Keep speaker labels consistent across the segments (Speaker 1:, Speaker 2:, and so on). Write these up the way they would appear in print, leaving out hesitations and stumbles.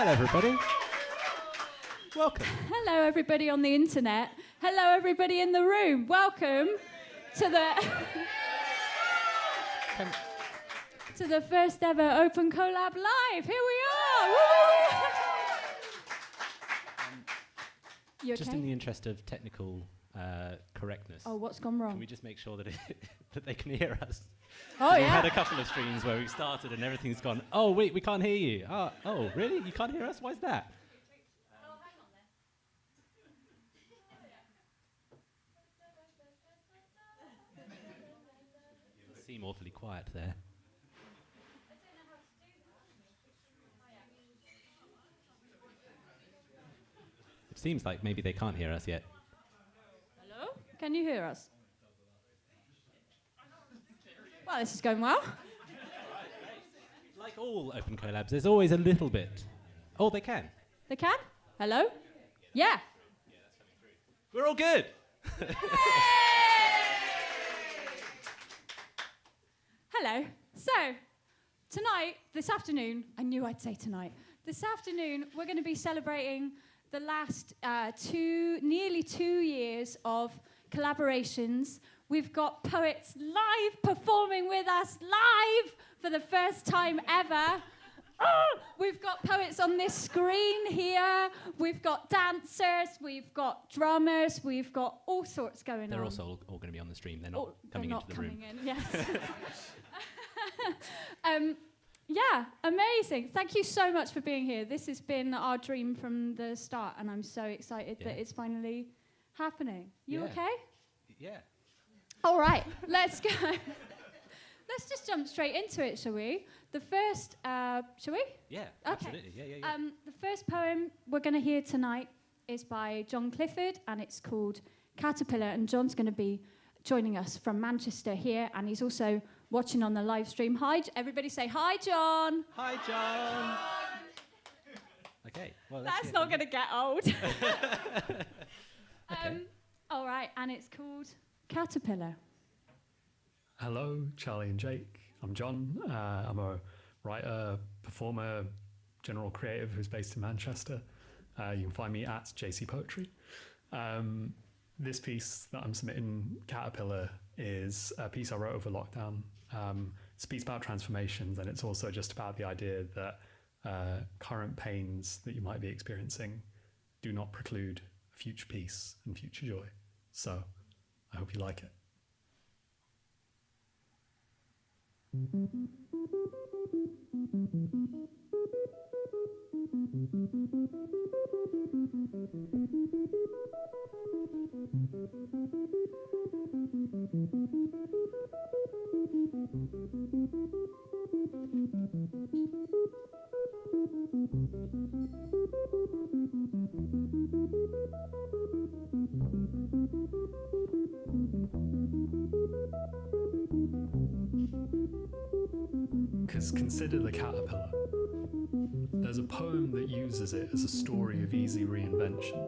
Speaker 1: Hello, everybody. Welcome.
Speaker 2: Hello, everybody on the internet. Hello, everybody in the room. Welcome to the first ever Open Collab Live. Here we are. You okay?
Speaker 1: Just in the interest of technical correctness.
Speaker 2: Oh, what's gone wrong?
Speaker 1: Can we just make sure that that they can hear us?
Speaker 2: Oh, yeah.
Speaker 1: We've had a couple of streams where we started and everything's gone, oh, wait, we can't hear you. Oh, really? You can't hear us? Why is that? You seem awfully quiet there. It seems like maybe they can't hear us yet.
Speaker 2: Hello? Can you hear us? Well, this is going well.
Speaker 1: Like all open collabs, there's always a little bit. Oh, they can.
Speaker 2: They can? Hello? Yeah.
Speaker 1: We're all good.
Speaker 2: Hello. So, this afternoon, I knew I'd say tonight. This afternoon, we're going to be celebrating the last nearly 2 years of collaborations. We've got poets live performing with us live for the first time ever. We've got poets on this screen here. We've got dancers. We've got drummers. We've got all sorts going on.
Speaker 1: They're also all going to be on the stream. They're not coming into the room.
Speaker 2: Yes. Yeah, amazing. Thank you so much for being here. This has been our dream from the start, and I'm so excited that it's finally happening. You okay?
Speaker 1: Yeah.
Speaker 2: All right, let's go. Let's just jump straight into it, shall we? The first, shall we?
Speaker 1: Yeah,
Speaker 2: okay.
Speaker 1: Absolutely. Yeah.
Speaker 2: The first poem we're going to hear tonight is by Clifford, and it's called Caterpillar, and John's going to be joining us from Manchester here, and he's also watching on the live stream. Hi, everybody say hi, John.
Speaker 1: Hi, John. Okay. Well,
Speaker 2: that's not going to get old.
Speaker 1: Okay.
Speaker 2: All right, and it's called Caterpillar.
Speaker 3: Hello, Charlie and Jake. I'm John. I'm a writer, performer, general creative who's based in Manchester. You can find me at JC Poetry. This piece that I'm submitting, Caterpillar, is a piece I wrote over lockdown. It's a piece about transformations, and it's also just about the idea that current pains that you might be experiencing do not preclude future peace and future joy. So I hope you like it. Because consider the caterpillar. There's a poem that uses it as a story of easy reinvention.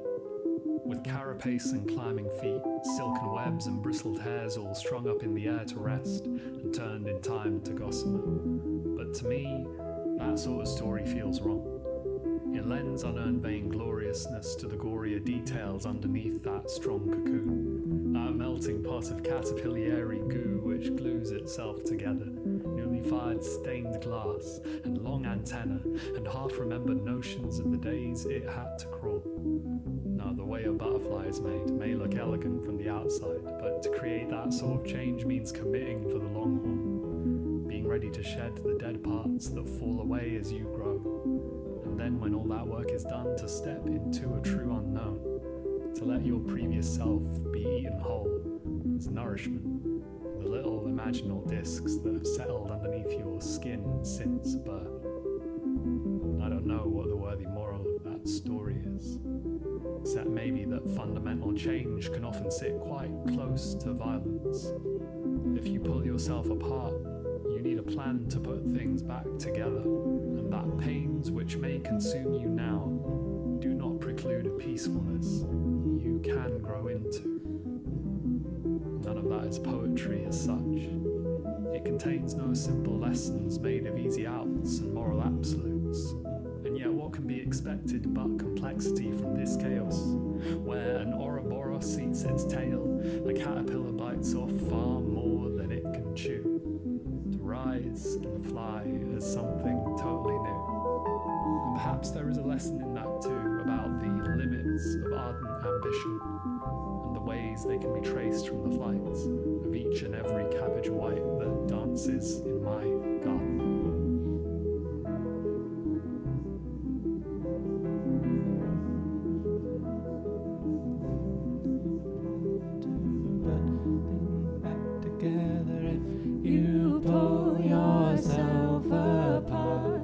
Speaker 3: With carapace and climbing feet, silken webs and bristled hairs all strung up in the air to rest and turned in time to gossamer. But to me, that sort of story feels wrong. It lends unearned vaingloriousness to the gorier details underneath that strong cocoon, that melting pot of caterpillary goo which glues itself together, newly fired stained glass and long antenna and half-remembered notions of the days it had to crawl. Now, the way a butterfly is made may look elegant from the outside, but to create that sort of change means committing for the long haul, being ready to shed the dead parts that fall away as you grow. And then when all that work is done, to step into a true unknown, to let your previous self be eaten whole as nourishment for the little imaginal discs that have settled underneath your skin since birth. I don't know what the worthy moral of that story is, except maybe that fundamental change can often sit quite close to violence. If you pull yourself apart, you need a plan to put things back together, and that pains which may consume you now do not preclude a peacefulness you can grow into. None of that is poetry as such. It contains no simple lessons made of easy outs and moral absolutes. And yet what can be expected but complexity from this chaos, where an Ouroboros seats its tail, a caterpillar bites off far more than it can chew, to rise and fly as something totally new. And perhaps there is a lesson in that too, about the limits of ardent ambition, and the ways they can be traced from the flights of each and every cabbage white that dances in my garden.
Speaker 4: You pull yourself apart.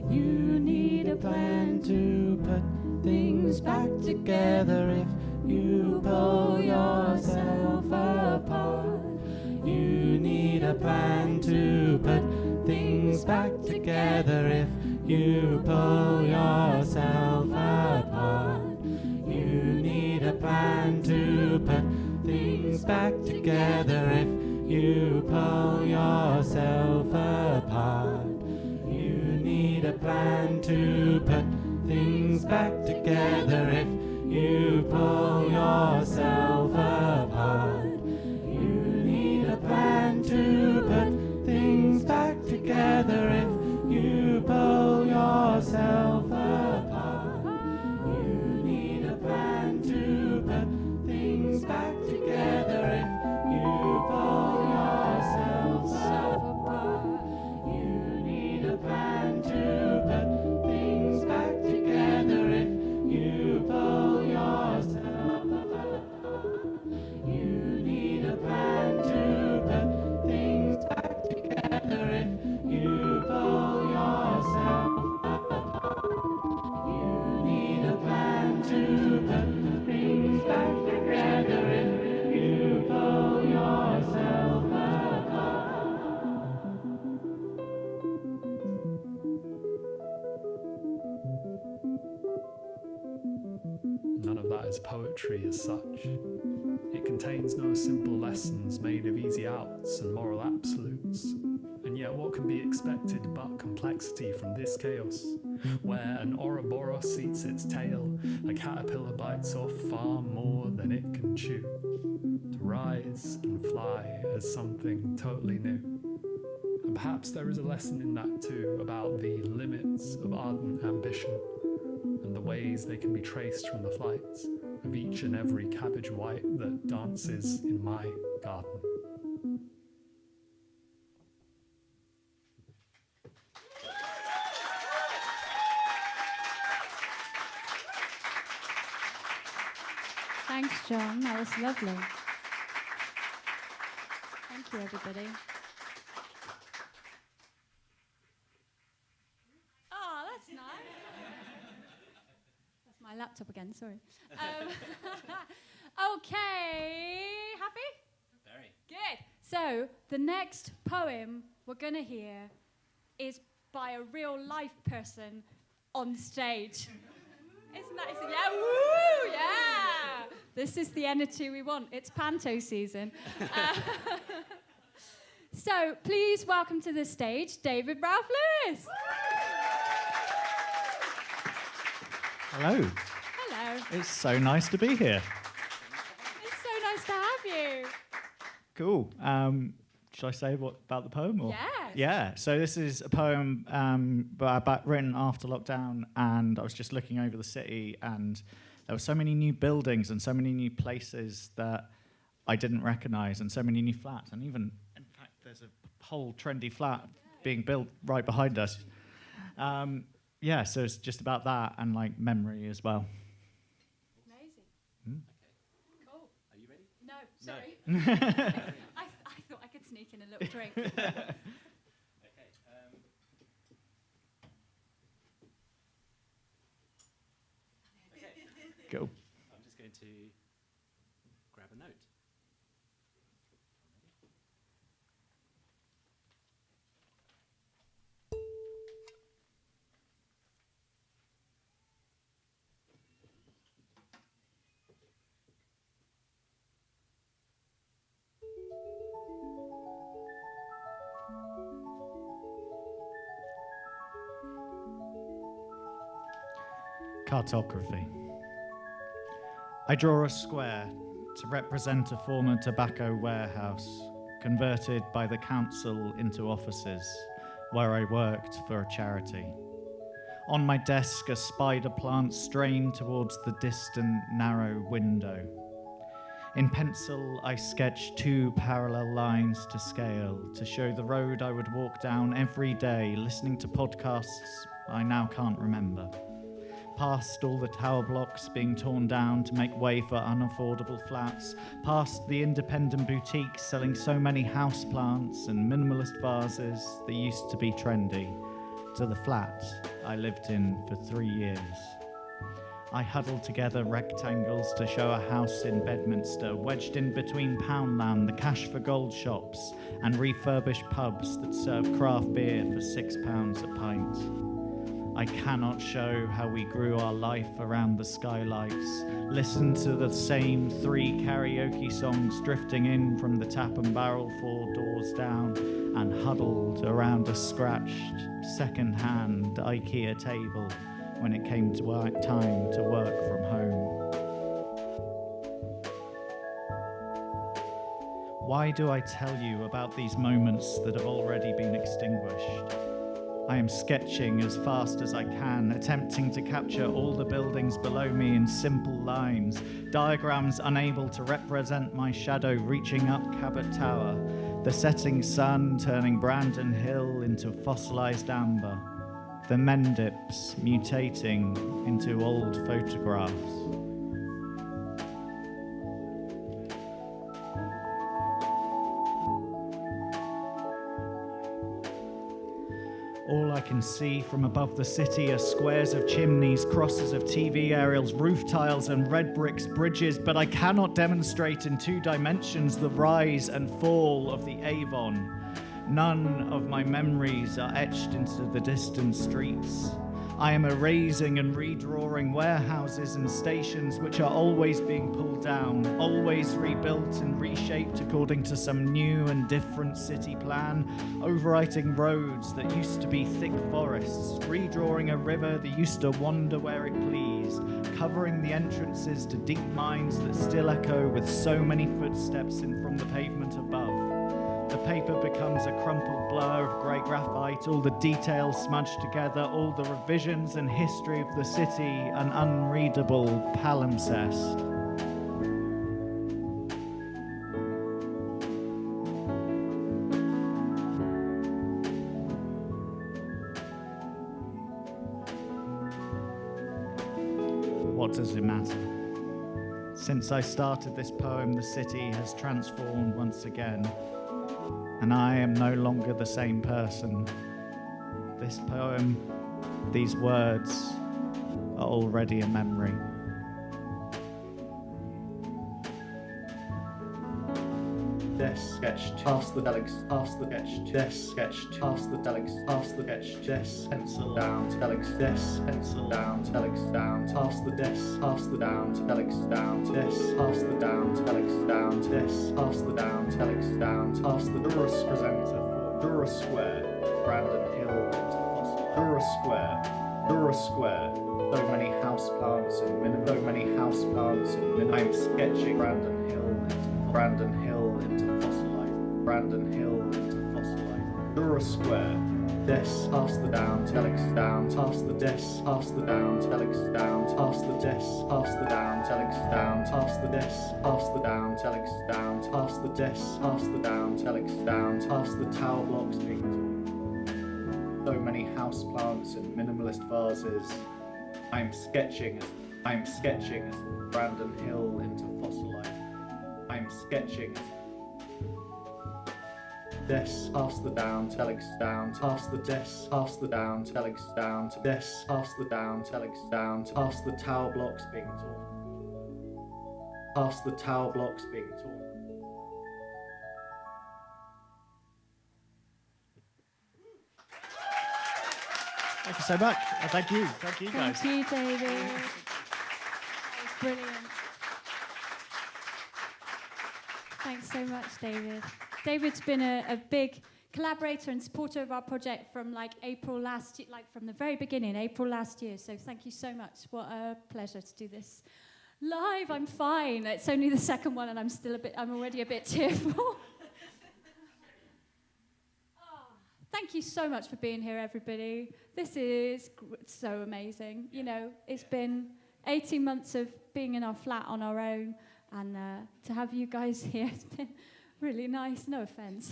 Speaker 4: You need a plan to put things back together. If you pull yourself apart, you need a plan to put things back together. If you pull yourself apart, you need a plan to put things back together. If you pull yourself apart, you need a plan to put things back together. If you pull yourself apart, you need a plan to put things back together. If you pull yourself apart, you need a plan to put things back together. If you pull yourself apart, you need a plan to put things back together. If you pull yourself apart, you need a plan to put things back together. If you pull yourself apart, you need a plan to put things back together. If you pull yourself apart.
Speaker 3: None of that is poetry as such. It contains no simple lessons made of easy outs and moral absolutes. And yet what can be expected but complexity from this chaos, where an Ouroboros eats its tail, a caterpillar bites off far more than it can chew, to rise and fly as something totally new. And perhaps there is a lesson in that too, about the limits of ardent ambition, and the ways they can be traced from the flights of each and every cabbage white that dances in my garden.
Speaker 2: Thanks, John. That was lovely. Thank you, everybody. Oh, that's nice. That's my laptop again, sorry. Okay, happy?
Speaker 1: Very.
Speaker 2: Good. So, the next poem we're going to hear is by a real life person on stage. Isn't that? Yeah, woo, yeah. This is the energy we want. It's panto season. So please welcome to the stage David Ralph Lewis.
Speaker 5: Hello.
Speaker 2: Hello.
Speaker 5: It's so nice to be here.
Speaker 2: It's so nice to have you.
Speaker 5: Cool. Should I say what about the poem? Or?
Speaker 2: Yes.
Speaker 5: Yeah. So this is a poem written after lockdown, and I was just looking over the city, and there were so many new buildings and so many new places that I didn't recognise, and so many new flats, and even, in fact, there's a whole trendy flat being built right behind us. Yeah, so it's just about that and like memory as well.
Speaker 2: Amazing.
Speaker 5: Mm.
Speaker 1: Okay.
Speaker 2: Cool.
Speaker 1: Are you ready?
Speaker 2: No, sorry.
Speaker 1: No.
Speaker 2: I thought I could sneak in a little drink.
Speaker 1: Okay.
Speaker 5: Go.
Speaker 1: I'm just going to grab a note.
Speaker 5: Cartography. I draw a square to represent a former tobacco warehouse, converted by the council into offices, where I worked for a charity. On my desk, a spider plant strained towards the distant, narrow window. In pencil, I sketched 2 parallel lines to scale to show the road I would walk down every day, listening to podcasts I now can't remember. Past all the tower blocks being torn down to make way for unaffordable flats, past the independent boutiques selling so many houseplants and minimalist vases that used to be trendy, to the flat I lived in for 3 years. I huddled together rectangles to show a house in Bedminster, wedged in between Poundland, the cash for gold shops, and refurbished pubs that serve craft beer for £6 a pint. I cannot show how we grew our life around the skylights, listened to the same 3 karaoke songs drifting in from the tap and barrel 4 doors down, and huddled around a scratched, second-hand IKEA table when it came to time to work from home. Why do I tell you about these moments that have already been extinguished? I am sketching as fast as I can, attempting to capture all the buildings below me in simple lines, diagrams unable to represent my shadow reaching up Cabot Tower, the setting sun turning Brandon Hill into fossilized amber, the Mendips mutating into old photographs. All I can see from above the city are squares of chimneys, crosses of TV aerials, roof tiles and red bricks bridges, but I cannot demonstrate in 2 dimensions the rise and fall of the Avon. None of my memories are etched into the distant streets. I am erasing and redrawing warehouses and stations which are always being pulled down, always rebuilt and reshaped according to some new and different city plan, overwriting roads that used to be thick forests, redrawing a river that used to wander where it pleased, covering the entrances to deep mines that still echo with so many footsteps in from the pavement above. The paper becomes a crumpled blur of grey graphite, all the details smudged together, all the revisions and history of the city, an unreadable palimpsest. What does it matter? Since I started this poem, the city has transformed once again. And I am no longer the same person. This poem, these words, are already a memory. This sketch, past the delegates, past the sketch, this sketch, past the delegates, past the sketch, this pencil down, delegates, this pencil down, delegates down, past the this, past the down, delegates down, this, past the down, delegates down, this, past the down, delegates down, past the Durus presenter for Dura Square, Brandon Hill into Fossil, Dura Square, Dura Square. So many houseplants and minimum, so many houseplants and minimum. I'm sketching Brandon Hill into Brandon Hill into fossilized, Brandon Hill into fossilized. Dura Square. This, past the down, telex down, past the this, past the down, telex down, past the this, past the down, telex down, past the this, past the down, telex down, past the this, past the down, telex down, past the tower blocks being torn. So many houseplants and minimalist vases. I'm sketching as Brandon Hill into fossilized. I'm sketching this, past the down, telex down, past the this, past the down, telex down, to this, past the down, telex down, past the tower blocks being torn. Past the tower blocks being torn. Thank you so much. Thank you guys.
Speaker 2: Thank you, David. That was brilliant. Thanks so much, David. David's been a big collaborator and supporter of our project from like April last year, like from the very beginning, April last year. So thank you so much. What a pleasure to do this live. I'm fine. It's only the second one, and I'm already a bit tearful. Thank you so much for being here, everybody. This is so amazing. You know, it's been 18 months of being in our flat on our own, and to have you guys here has been really nice. No offence.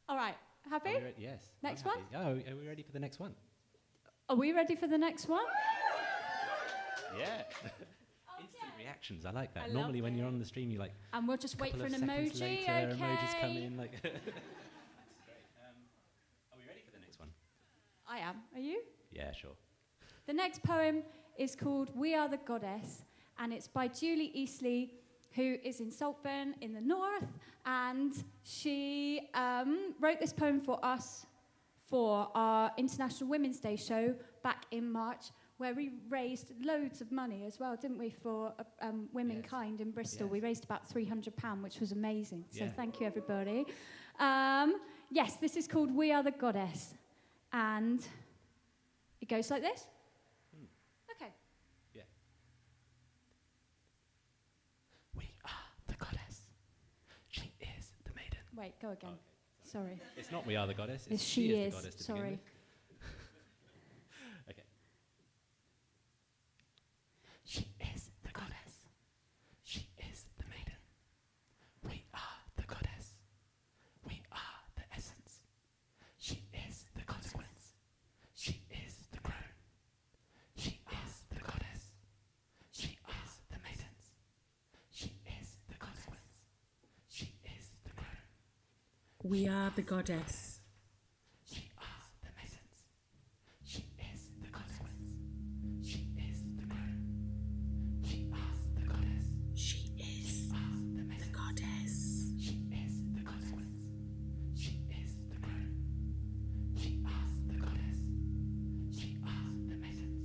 Speaker 2: All right, happy?
Speaker 1: Yes.
Speaker 2: Next
Speaker 1: I'm
Speaker 2: one?
Speaker 1: happy. Oh, are we ready for the next one?
Speaker 2: Are we ready for the next one?
Speaker 1: Yeah. Instant reactions, I like that.
Speaker 2: I
Speaker 1: Normally
Speaker 2: love
Speaker 1: when
Speaker 2: it.
Speaker 1: you're on the stream, you like
Speaker 2: And we'll just wait
Speaker 1: couple
Speaker 2: for
Speaker 1: of
Speaker 2: an
Speaker 1: seconds
Speaker 2: emoji.
Speaker 1: later,
Speaker 2: Okay.
Speaker 1: emojis come in. Like That's great. Are we ready for the next one?
Speaker 2: I am. Are you?
Speaker 1: Yeah, sure.
Speaker 2: The next poem is called We Are the Goddess, and it's by Julie Easley, who is in Saltburn in the north, and she wrote this poem for us for our International Women's Day show back in March, where we raised loads of money as well, didn't we, for Womankind in Bristol.
Speaker 1: Yes.
Speaker 2: We raised about £300, which was amazing. So
Speaker 1: Yeah.
Speaker 2: thank you, everybody. Yes, this is called We Are the Goddess, and it goes like this. Okay.
Speaker 1: Yeah. We are the goddess. She is the maiden.
Speaker 2: Wait, go again.
Speaker 1: Okay.
Speaker 2: Sorry.
Speaker 1: It's not we are the goddess.
Speaker 2: It's
Speaker 1: It's
Speaker 2: she
Speaker 1: is
Speaker 2: is.
Speaker 1: the goddess to
Speaker 2: Sorry.
Speaker 1: begin with. Okay. She is the goddess. She is the maiden. We are the goddess. We are the essence. She is the consequence. She is the crown. She is the goddess. She is the maidens. She is the consequence. She is the crown.
Speaker 6: We are the goddess.
Speaker 1: She is the maidens. She is the consequence. She is the crown. She is the goddess.
Speaker 6: She is the goddess.
Speaker 1: She is the consequence. She is the crown. She is the goddess. She is the maidens.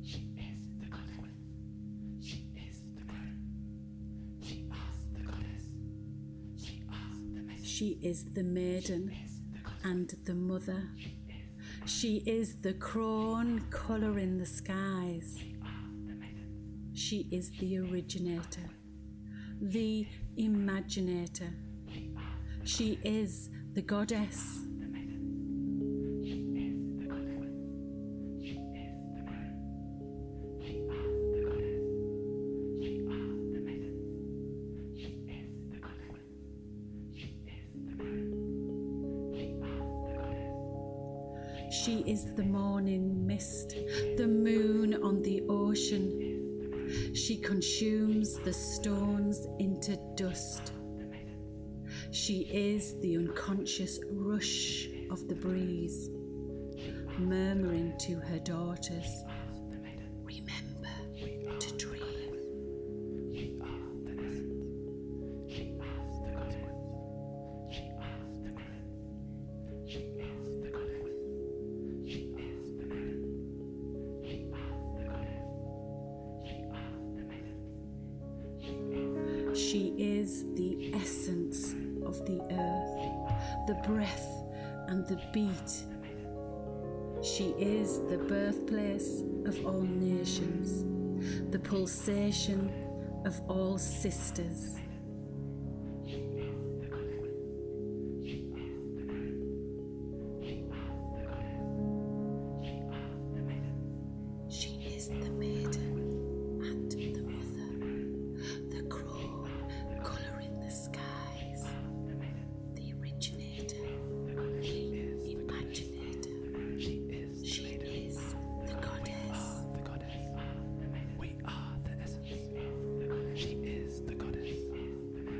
Speaker 1: She is the consequence. She is the crown. She is the goddess. She is the maidens.
Speaker 6: She is the maiden and the mother. She is the crone colouring the skies. She is the originator, the imaginator. She is the goddess. She is the morning mist, the moon on the ocean. She consumes the stones into dust. She is the unconscious rush of the breeze, murmuring to her daughters, remember to dream.
Speaker 1: We are the essence. She is the consequence. She is the crown. She is the goddess. She is the maiden. She is the goddess. She is the maiden.
Speaker 6: She is the essence of the earth, the breath and the beat. She is the birthplace of all nations, the pulsation of all sisters. She is the maiden and the mother, the crone colouring the skies, the originator, the imaginator.
Speaker 1: She is
Speaker 6: She
Speaker 1: the maiden.
Speaker 6: is the goddess.
Speaker 1: The goddess. We are the essence. She is the goddess.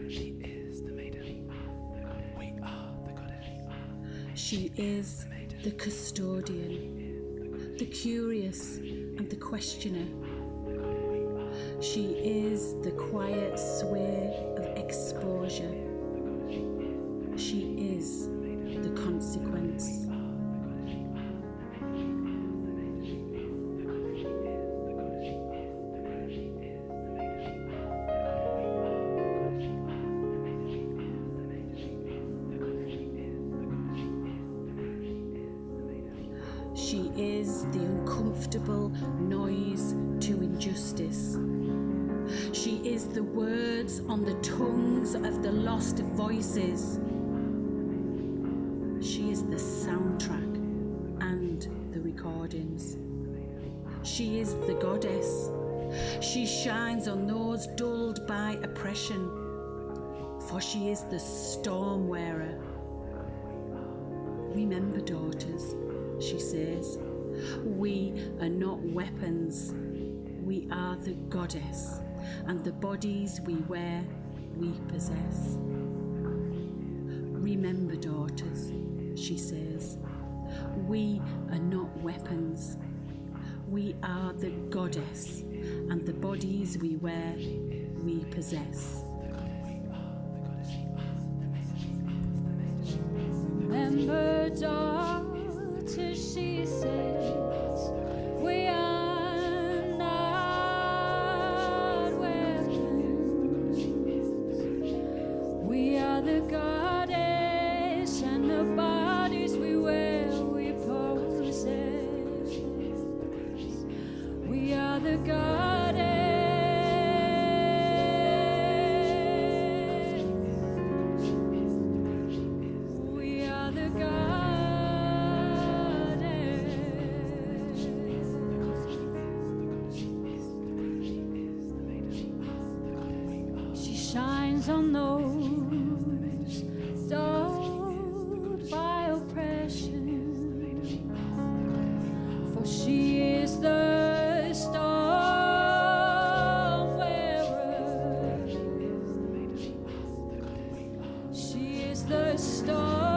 Speaker 1: She is the maiden. We are the goddess.
Speaker 6: She is the custodian, the curious and the questioner. She is the quiet sway of exposure. She is the consequence. She is the uncomfortable noise to injustice. She is the words on the tongues of the lost voices. She is the soundtrack and the recordings. She is the goddess. She shines on those dulled by oppression, for she is the storm wearer. Remember, daughters, she says, we are not weapons. We are the goddess, and the bodies we wear, we possess. Remember, daughters, she says, we are not weapons. We are the goddess, and the bodies we wear, we possess.
Speaker 2: Remember, daughter, she says, we are not weapons. We are the goddess, and the bodies we wear, we possess. We are the goddess. On those dulled by oppression, for she is the storm wearer. She is the storm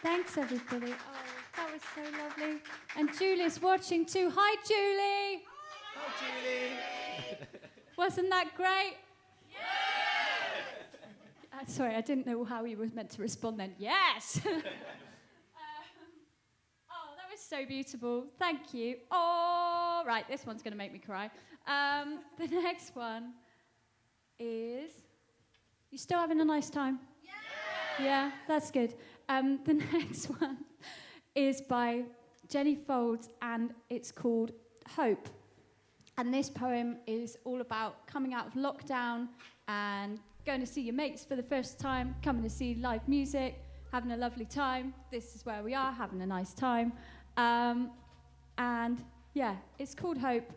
Speaker 2: Thanks, everybody. Oh, that was so lovely. And Julie's watching too. Hi, Julie.
Speaker 1: Hi, Julie.
Speaker 2: Wasn't that great? Yeah! Sorry, I didn't know how you were meant to respond then. Yes! Oh, that was so beautiful. Thank you. Oh, right, this one's going to make me cry. The next one is... You still having a nice time? Yeah, that's good. The next one is by Jenny Foulds, and it's called Hope. And this poem is all about coming out of lockdown and going to see your mates for the first time, coming to see live music, having a lovely time. This is where we are, having a nice time. And yeah, it's called Hope,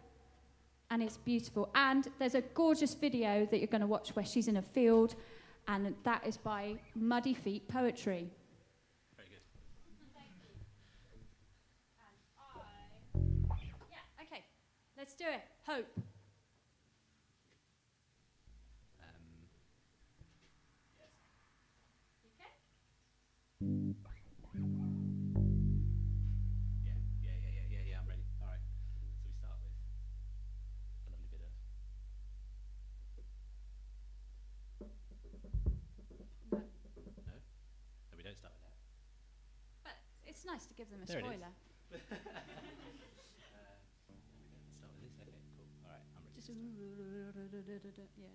Speaker 2: and it's beautiful. And there's a gorgeous video that you're going to watch where she's in a field, and that is by Muddy Feet Poetry.
Speaker 1: Very good.
Speaker 2: Thank you. And yeah, okay, let's do it. Hope.
Speaker 1: Yes.
Speaker 2: Okay?
Speaker 1: Yeah, I'm ready. All right. So we start with a lovely bit of...
Speaker 2: No.
Speaker 1: No? No, we don't start with that.
Speaker 2: But it's nice to give them a
Speaker 1: There it is.
Speaker 2: spoiler.
Speaker 1: Start with this? Okay, cool. All right, I'm ready.
Speaker 2: Just
Speaker 1: to start.
Speaker 2: yeah.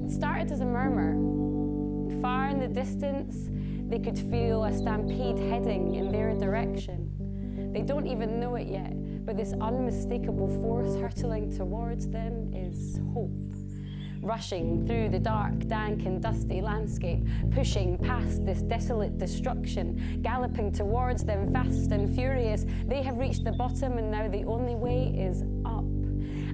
Speaker 7: It started as a murmur. Far in the distance, they could feel a stampede heading in their direction. They don't even know it yet, but this unmistakable force hurtling towards them is hope. Rushing through the dark, dank and dusty landscape, pushing past this desolate destruction, galloping towards them fast and furious. They have reached the bottom and now the only way is up.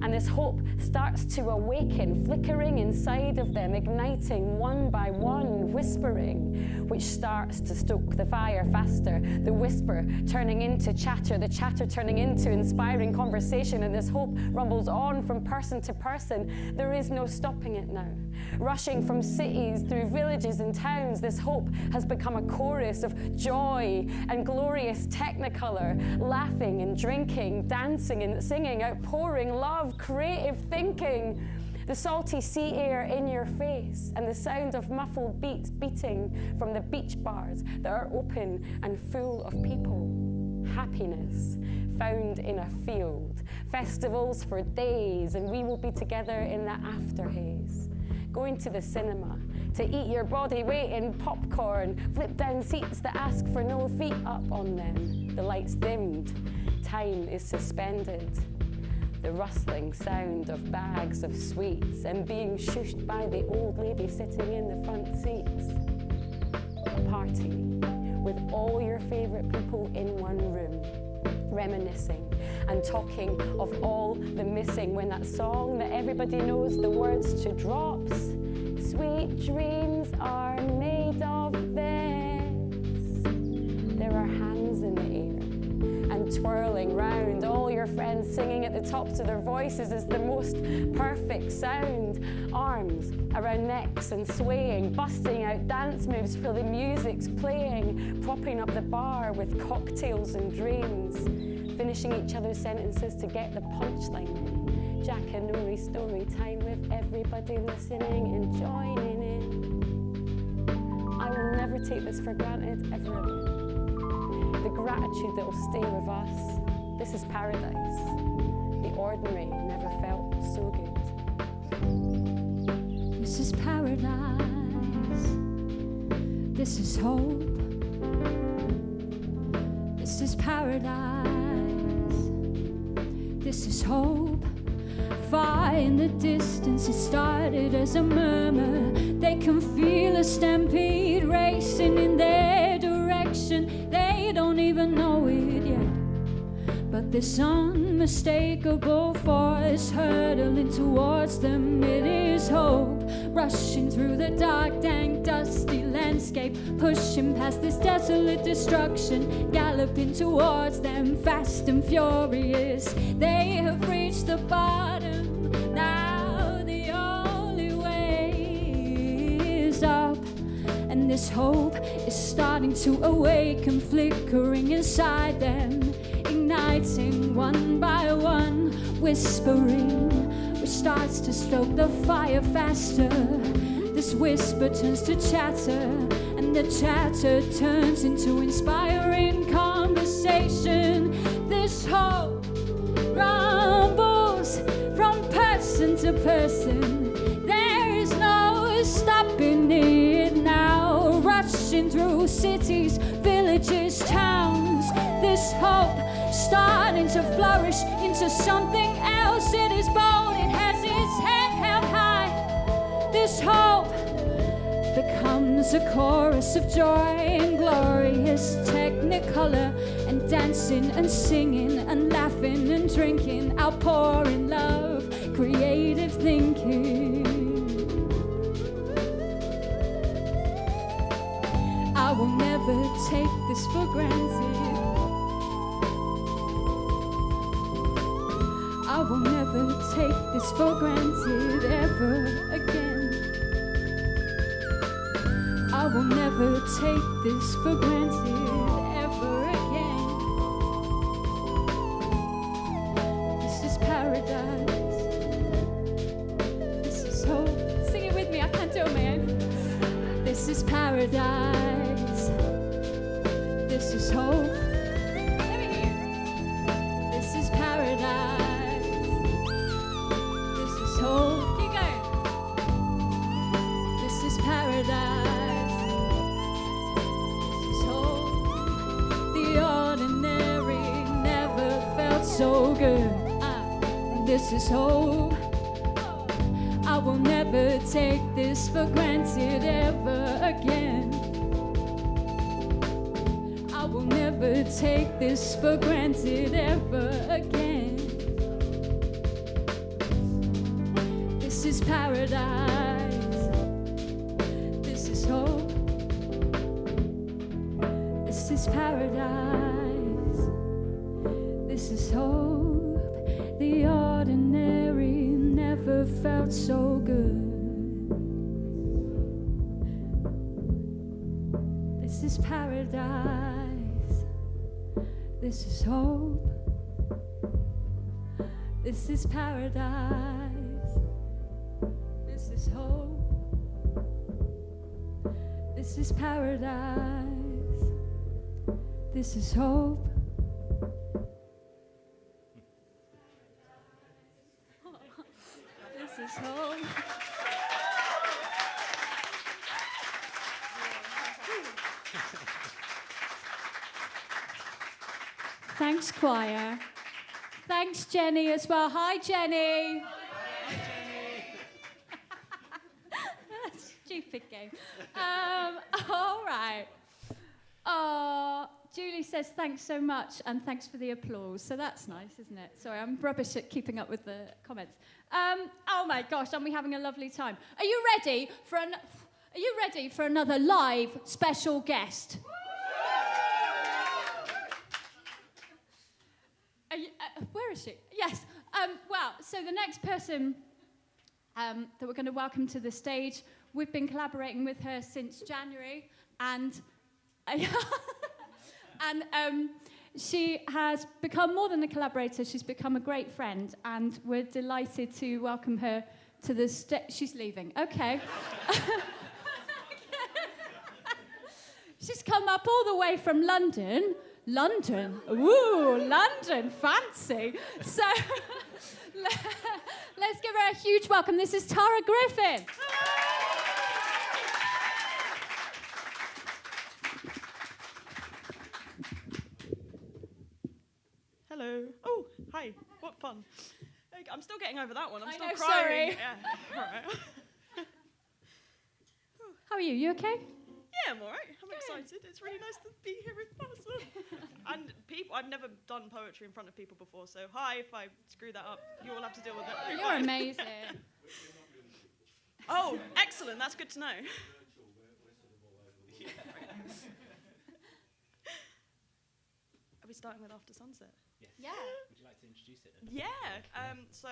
Speaker 7: And this hope starts to awaken, flickering inside of them, igniting one by one, whispering, which starts to stoke the fire faster. The whisper turning into chatter, the chatter turning into inspiring conversation, and this hope rumbles on from person to person. There is no stopping it now. Rushing from cities through villages and towns, this hope has become a chorus of joy and glorious technicolor, laughing and drinking, dancing and singing, outpouring love, creative thinking, the salty sea air in your face, and the sound of muffled beats beating from the beach bars that are open and full of people. Happiness found in a field, festivals for days, and we will be together in the after haze. Going to the cinema to eat your body weight in popcorn, flip down seats that ask for no feet up on them. The lights dimmed, time is suspended. The rustling sound of bags of sweets and being shushed by the old lady sitting in the front seats. A party with all your favourite people in one room, reminiscing and talking of all the missing when that song that everybody knows the words to drops. Sweet dreams are made of this. There are hands in the air and twirling round, all your friends singing at the tops of their voices is the most perfect sound. Arms around necks and swaying, busting out dance moves for the music's playing, propping up the bar with cocktails and dreams, finishing each other's sentences to get the punchline in. Jack and Nori story time with everybody listening and joining in. I will never take this for granted ever again. The gratitude that will stay with us. This is paradise. The ordinary never felt so good.
Speaker 2: This is paradise. This is hope. This is paradise. This is hope. Far in the distance, it started as a murmur. They can feel a stampede racing in their direction. They don't even know it yet, but this unmistakable force hurtling towards them, it is hope. Rushing through the dark, dank, dusty landscape, pushing past this desolate destruction, galloping towards them fast and furious. They have reached the bottom, now the only way is up. And this hope is starting to awaken, flickering inside them, igniting one by one, whispering, which starts to stoke the fire faster. This whisper turns to chatter, and the chatter turns into inspiring conversation. This hope rumbles from person to person. There is no stopping it now. Rushing through cities, villages, towns. This hope starting to flourish into something else. It is bold, it has its head held high. This hope becomes a chorus of joy and glorious technicolor, and dancing and singing and laughing and drinking, outpouring love, creative thinking. I will never take this for granted. I will never take this for granted ever again. I will never take this for granted ever again. This is paradise. This is hope. Sing it with me, I can't do it, man. This is paradise. This is hope. Let me hear. This is paradise. This is hope. Keep going. This is paradise. This is hope. The ordinary so good. This is hope. I will never take this for granted ever again. I will never take this for granted ever again. This is paradise. This is hope. This is paradise. This is hope. The ordinary never felt so good. This is paradise. This is hope. This is paradise. This is hope. This is paradise. This is hope. This is hope. Thanks, choir. Thanks, Jenny, as well. Hi, Jenny. Stupid game. All right. Julie says thanks so much and thanks for the applause. So that's nice, isn't it? Sorry, I'm rubbish at keeping up with the comments. Oh my gosh, aren't we having a lovely time? Are you ready for another live special guest? Where is she? Yes. Well, so the next person that we're going to welcome to the stage, we've been collaborating with her since January, and she has become more than a collaborator. She's become a great friend, and we're delighted to welcome her to the stage. She's leaving. Okay. She's come up all the way from London. London. Ooh, London. Fancy. So let's give her a huge welcome. This is Tara Griffin.
Speaker 8: Hello. Oh, hi. What fun. I'm still getting over that one. I'm still
Speaker 2: know,
Speaker 8: crying.
Speaker 2: sorry.
Speaker 8: Yeah. All right.
Speaker 2: How are you? You okay?
Speaker 8: Yeah, I'm all right. I'm excited. It's really nice to be here in person. And people, I've never done poetry in front of people before, so hi if I screw that up. You all have to deal with it.
Speaker 2: You're amazing.
Speaker 8: Oh, excellent. That's good to know. Are we starting with After Sunset?
Speaker 1: Yes.
Speaker 2: Yeah.
Speaker 1: Would you like to introduce it?
Speaker 8: Yeah. So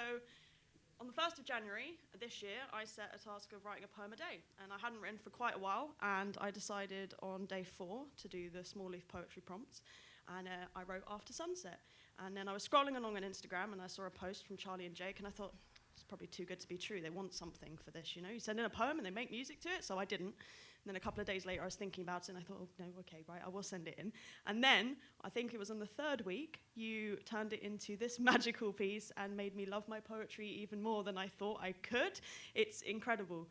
Speaker 8: on the 1st of January this year, I set a task of writing a poem a day. And I hadn't written for quite a while. And I decided on day 4 to do the small leaf poetry prompts. And I wrote After Sunset. And then I was scrolling along on Instagram and I saw a post from Charlie and Jake. And I thought, it's probably too good to be true. They want something for this, you know? You send in a poem and they make music to it. So I didn't. And then a couple of days later, I was thinking about it, and I thought, oh, no, okay, right, I will send it in. And then, I think it was on the 3rd week, you turned it into this magical piece and made me love my poetry even more than I thought I could. It's incredible.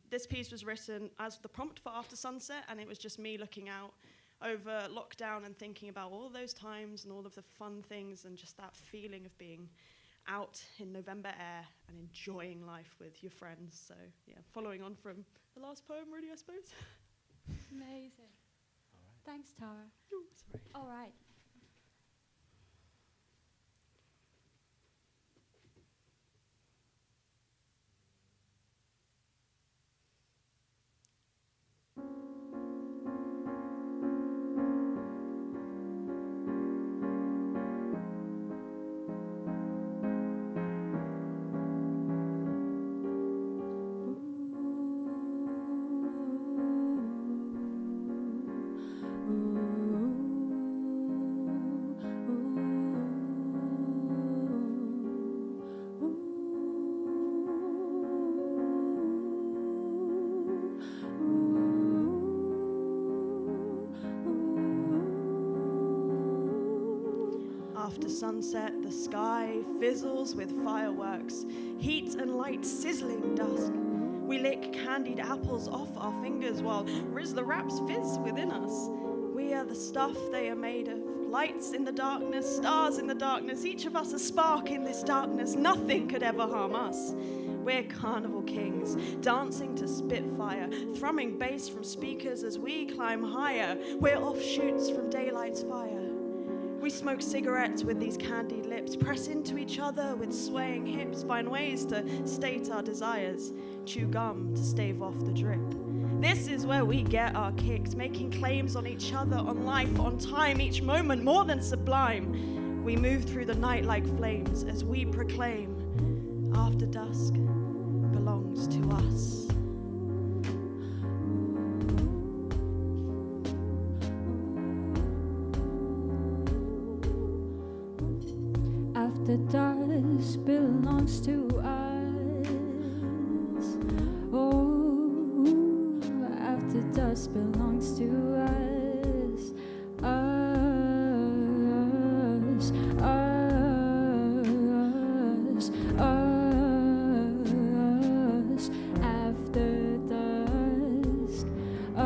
Speaker 8: This piece was written as the prompt for After Sunset, and it was just me looking out over lockdown and thinking about all those times and all of the fun things and just that feeling of being out in November air and enjoying life with your friends. So, yeah, following on from the last poem, really, I suppose.
Speaker 2: Amazing.
Speaker 1: All right.
Speaker 2: Thanks, Tara.
Speaker 8: Ooh, sorry.
Speaker 2: All right.
Speaker 8: After sunset, the sky fizzles with fireworks, heat and light sizzling dusk. We lick candied apples off our fingers while Rizzler raps fizz within us. We are the stuff they are made of, Lights in the darkness, stars in the darkness, each of us a spark in this darkness. Nothing could ever harm us. We're carnival kings, dancing to Spitfire, thrumming bass from speakers as we climb higher. We're offshoots from daylight's fire. We smoke cigarettes with these candied lips, press into each other with swaying hips, find ways to state our desires, chew gum to stave off the drip. This is where we get our kicks, making claims on each other, on life, on time, each moment more than sublime. We move through the night like flames as we proclaim, after dusk belongs to us.
Speaker 2: After dusk belongs to us. Oh, after dusk belongs to us. Us, us, us. After dusk. Us,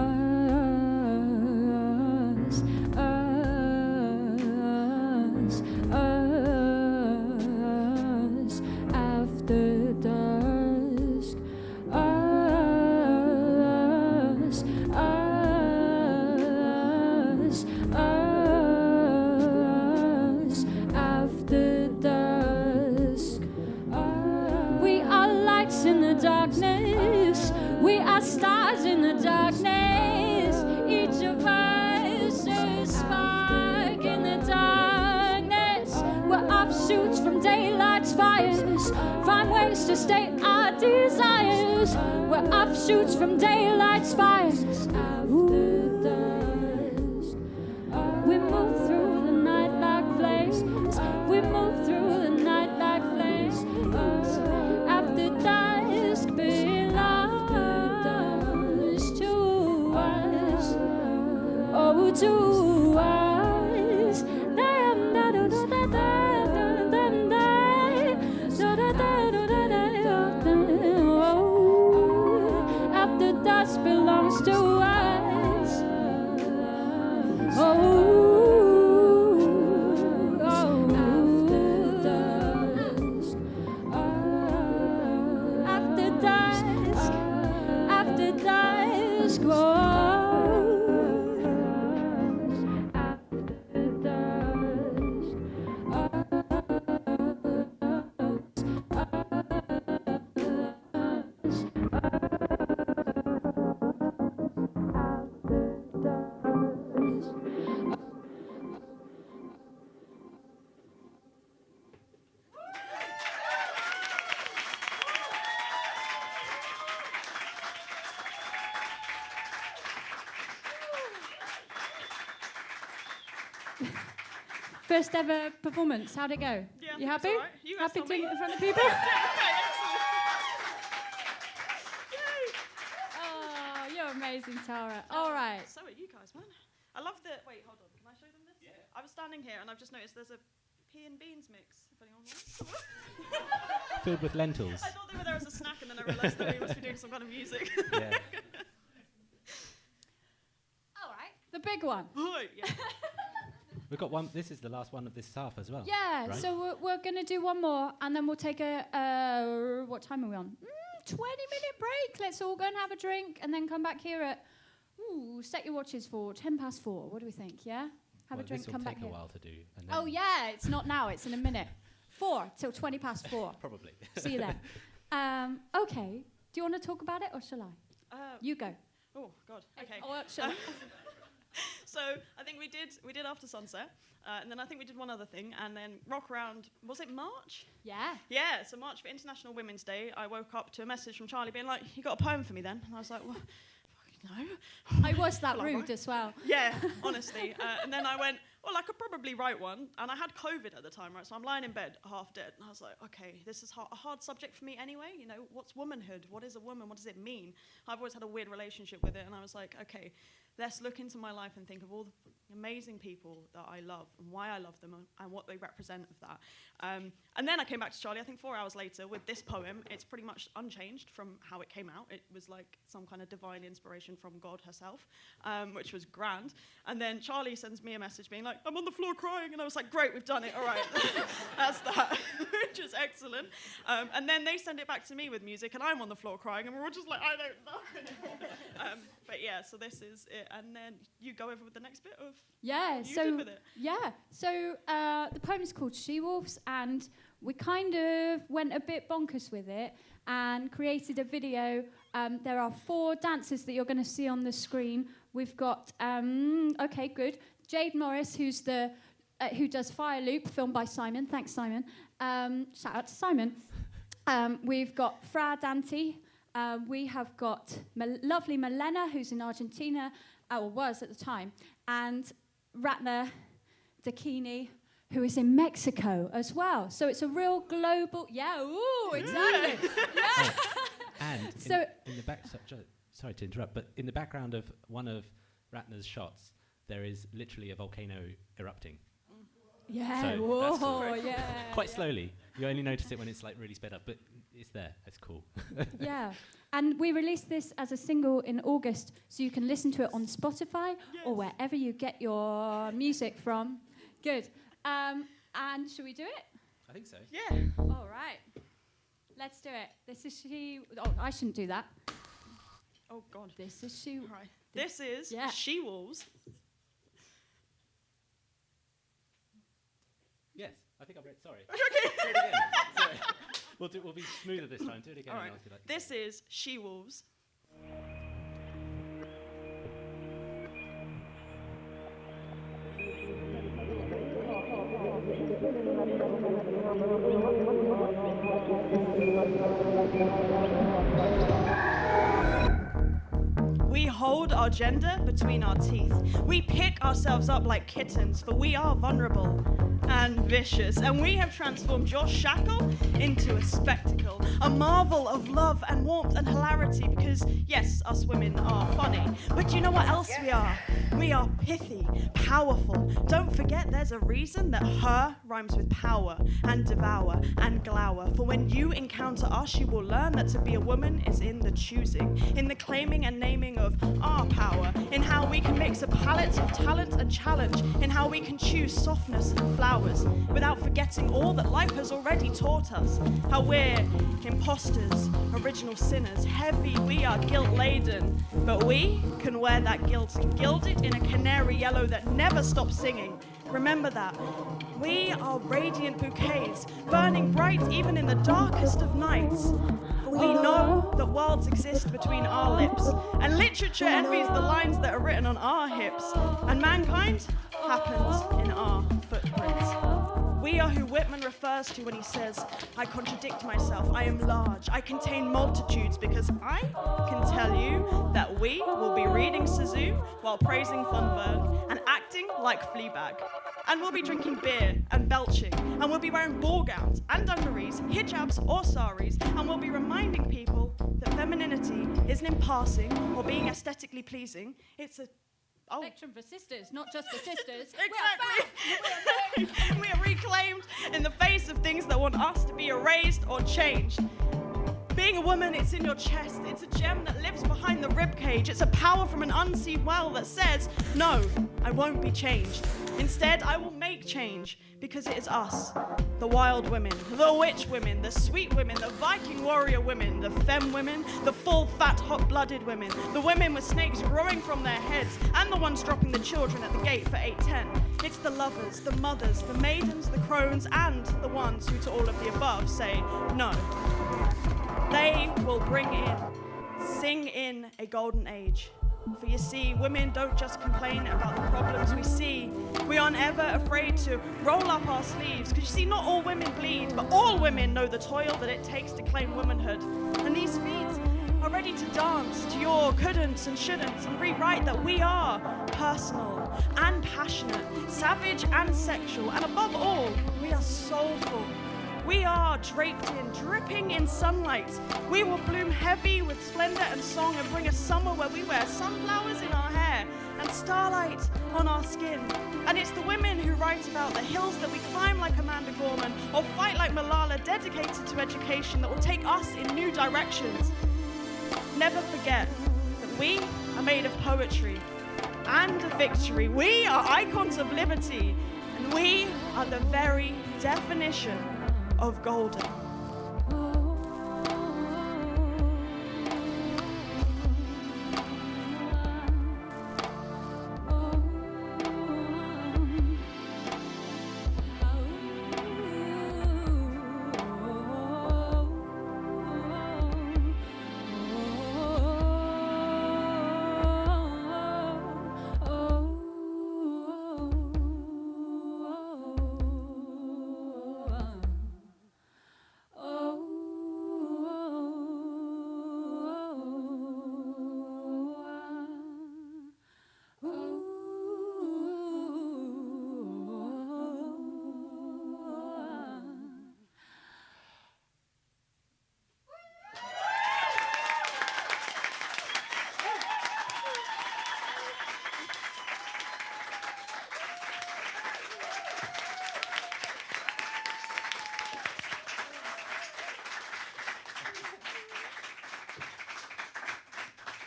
Speaker 2: us, us. After dusk. Us, us, us. After dusk. We are lights in the darkness. We are stars in the darkness. Each of us a spark in the darkness. We're offshoots from daylight's fires. Find ways to state our desires. We're offshoots from daylight's fires. After dusk. We move through the night like flames. We move through the night like flames. After dusk belongs to us. Oh, to us. After dusk belongs to us. Oh, after dusk. After dusk. First ever performance. How'd it go?
Speaker 8: Yeah,
Speaker 2: You
Speaker 8: it's
Speaker 2: happy?
Speaker 8: all right. You guys
Speaker 2: Happy
Speaker 8: tell
Speaker 2: to
Speaker 8: me.
Speaker 2: in front of people? Oh, you're amazing, Tara. All right.
Speaker 8: So are you guys, man. I love the... Wait, hold on. Can I show them this? Yeah. I was standing here and I've just noticed there's a pea and beans mix, if anyone wants.
Speaker 4: Filled with lentils.
Speaker 8: I thought they were there as a snack and then I realised that we must be doing some kind of music.
Speaker 4: Yeah.
Speaker 2: All right. The big one.
Speaker 8: Right, yeah.
Speaker 4: We've got one. This is the last one of this half as well.
Speaker 2: Yeah,
Speaker 4: right?
Speaker 2: so we're going to do one more and then we'll take a... what time are we on? 20-minute break. Let's all go and have a drink and then come back here at... Ooh, set your watches for 4:10. What do we think, yeah? Have a drink, come back
Speaker 4: This will take
Speaker 2: here.
Speaker 4: a while to do. And then
Speaker 2: Oh, yeah, it's not now, it's in a minute. 4 till 4:20.
Speaker 4: Probably.
Speaker 2: See you then. Okay, do you want to talk about it or shall I? You go.
Speaker 8: Oh, God. Okay.
Speaker 2: Or shall I?
Speaker 8: So I think we did After Sunset, and then I think we did one other thing, and then rock around, was it March?
Speaker 2: Yeah.
Speaker 8: Yeah, so March for International Women's Day, I woke up to a message from Charlie being like, you got a poem for me then? And I was like, well, no.
Speaker 2: I was that
Speaker 8: Well,
Speaker 2: rude
Speaker 8: right.
Speaker 2: as well.
Speaker 8: Yeah, honestly. And then I went, well, I could probably write one. And I had COVID at the time, right? So I'm lying in bed, half dead. And I was like, okay, this is a hard subject for me anyway. You know, what's womanhood? What is a woman? What does it mean? I've always had a weird relationship with it. And I was like, okay, let's look into my life and think of all the amazing people that I love and why I love them and what they represent of that. And then I came back to Charlie, I think 4 hours later, with this poem. It's pretty much unchanged from how it came out. It was like some kind of divine inspiration from God herself, which was grand. And then Charlie sends me a message being like, I'm on the floor crying. And I was like, great, we've done it, all right. That's that, which is excellent. And then they send it back to me with music, and I'm on the floor crying, and we're all just like, I don't know anymore. But yeah, so this is it. And then you go over with the next bit of what you did with it.
Speaker 2: So the poem is called She-Wolves, and we kind of went a bit bonkers with it and created a video. There are 4 dancers that you're going to see on the screen. We've got, Jade Morris, who's the who does Fire Loop, filmed by Simon. Thanks, Simon. Shout out to Simon. We've got Fra Dante. We have got lovely Milena, who's in Argentina, or was at the time, and Ratner Dakini, who is in Mexico as well. So it's a real global... Yeah, ooh, exactly. Yeah.
Speaker 4: And
Speaker 2: so
Speaker 4: in the back... sorry to interrupt, but in the background of one of Ratner's shots, there is literally a volcano erupting.
Speaker 2: Yeah,
Speaker 4: So
Speaker 2: whoa, yeah.
Speaker 4: Quite slowly. You only notice it when it's like really sped up, but it's there. It's cool.
Speaker 2: Yeah. And we released this as a single in August, so you can listen to it on Spotify or wherever you get your music from. Good. And should we do it?
Speaker 4: I think so.
Speaker 8: Yeah.
Speaker 2: All right. Let's do it. This is She... Oh, I shouldn't do that.
Speaker 8: Oh, God.
Speaker 2: This is She...
Speaker 8: Right. This is She-Wolves.
Speaker 4: Yes, I think I've read. Sorry. Okay. Do it again. Sorry. We'll be smoother this time. Do it again.
Speaker 8: All right.
Speaker 4: Like
Speaker 8: this is She-Wolves. We hold our gender between our teeth. We pick ourselves up like kittens, for we are vulnerable and vicious. And we have transformed your shackle into a spectacle, a marvel of love and warmth and hilarity, because yes, us women are funny, but you know what else we are? We are pithy, powerful. Don't forget there's a reason that her rhymes with power and devour and glower. For when you encounter us, you will learn that to be a woman is in the choosing, in the claiming and naming of our power, in how we can mix a palette of talent and challenge, in how we can choose softness and flowers, without forgetting all that life has already taught us. How we're imposters, original sinners, heavy, we are guilt-laden, but we can wear that guilt and gild it in a canary yellow that never stops singing. Remember that. We are radiant bouquets, burning bright even in the darkest of nights. For we know that worlds exist between our lips, and literature envies the lines that are written on our hips, and mankind happens in our footprints. We are who Whitman refers to when he says, I contradict myself, I am large, I contain multitudes, because I can tell you that we will be reading Sazoo while praising Thunberg and acting like Fleabag. And we'll be drinking beer and belching, and we'll be wearing ball gowns and dungarees, hijabs or saris, and we'll be reminding people that femininity isn't in passing or being aesthetically pleasing, it's a
Speaker 2: spectrum for sisters, not just for sisters.
Speaker 8: Exactly. We are reclaimed in the face of things that want us to be erased or changed. Being a woman, it's in your chest. It's a gem that lives behind the ribcage. It's a power from an unseen well that says, no, I won't be changed. Instead, I will make change, because it is us, the wild women, the witch women, the sweet women, the Viking warrior women, the femme women, the full, fat, hot-blooded women, the women with snakes growing from their heads, and the ones dropping the children at the gate for 8:10. It's the lovers, the mothers, the maidens, the crones, and the ones who to all of the above say no. They will sing in a golden age. For you see, women don't just complain about the problems we see. We aren't ever afraid to roll up our sleeves, because you see, not all women bleed, but all women know the toil that it takes to claim womanhood. And these feet are ready to dance to your couldn'ts and shouldn'ts and rewrite that we are personal and passionate, savage and sexual, and above all, we are soulful. We are draped in, dripping in sunlight. We will bloom heavy with splendor and song and bring a summer where we wear sunflowers in our hair and starlight on our skin. And it's the women who write about the hills that we climb like Amanda Gorman or fight like Malala, dedicated to education, that will take us in new directions. Never forget that we are made of poetry and of victory. We are icons of liberty, and we are the very definition of golden.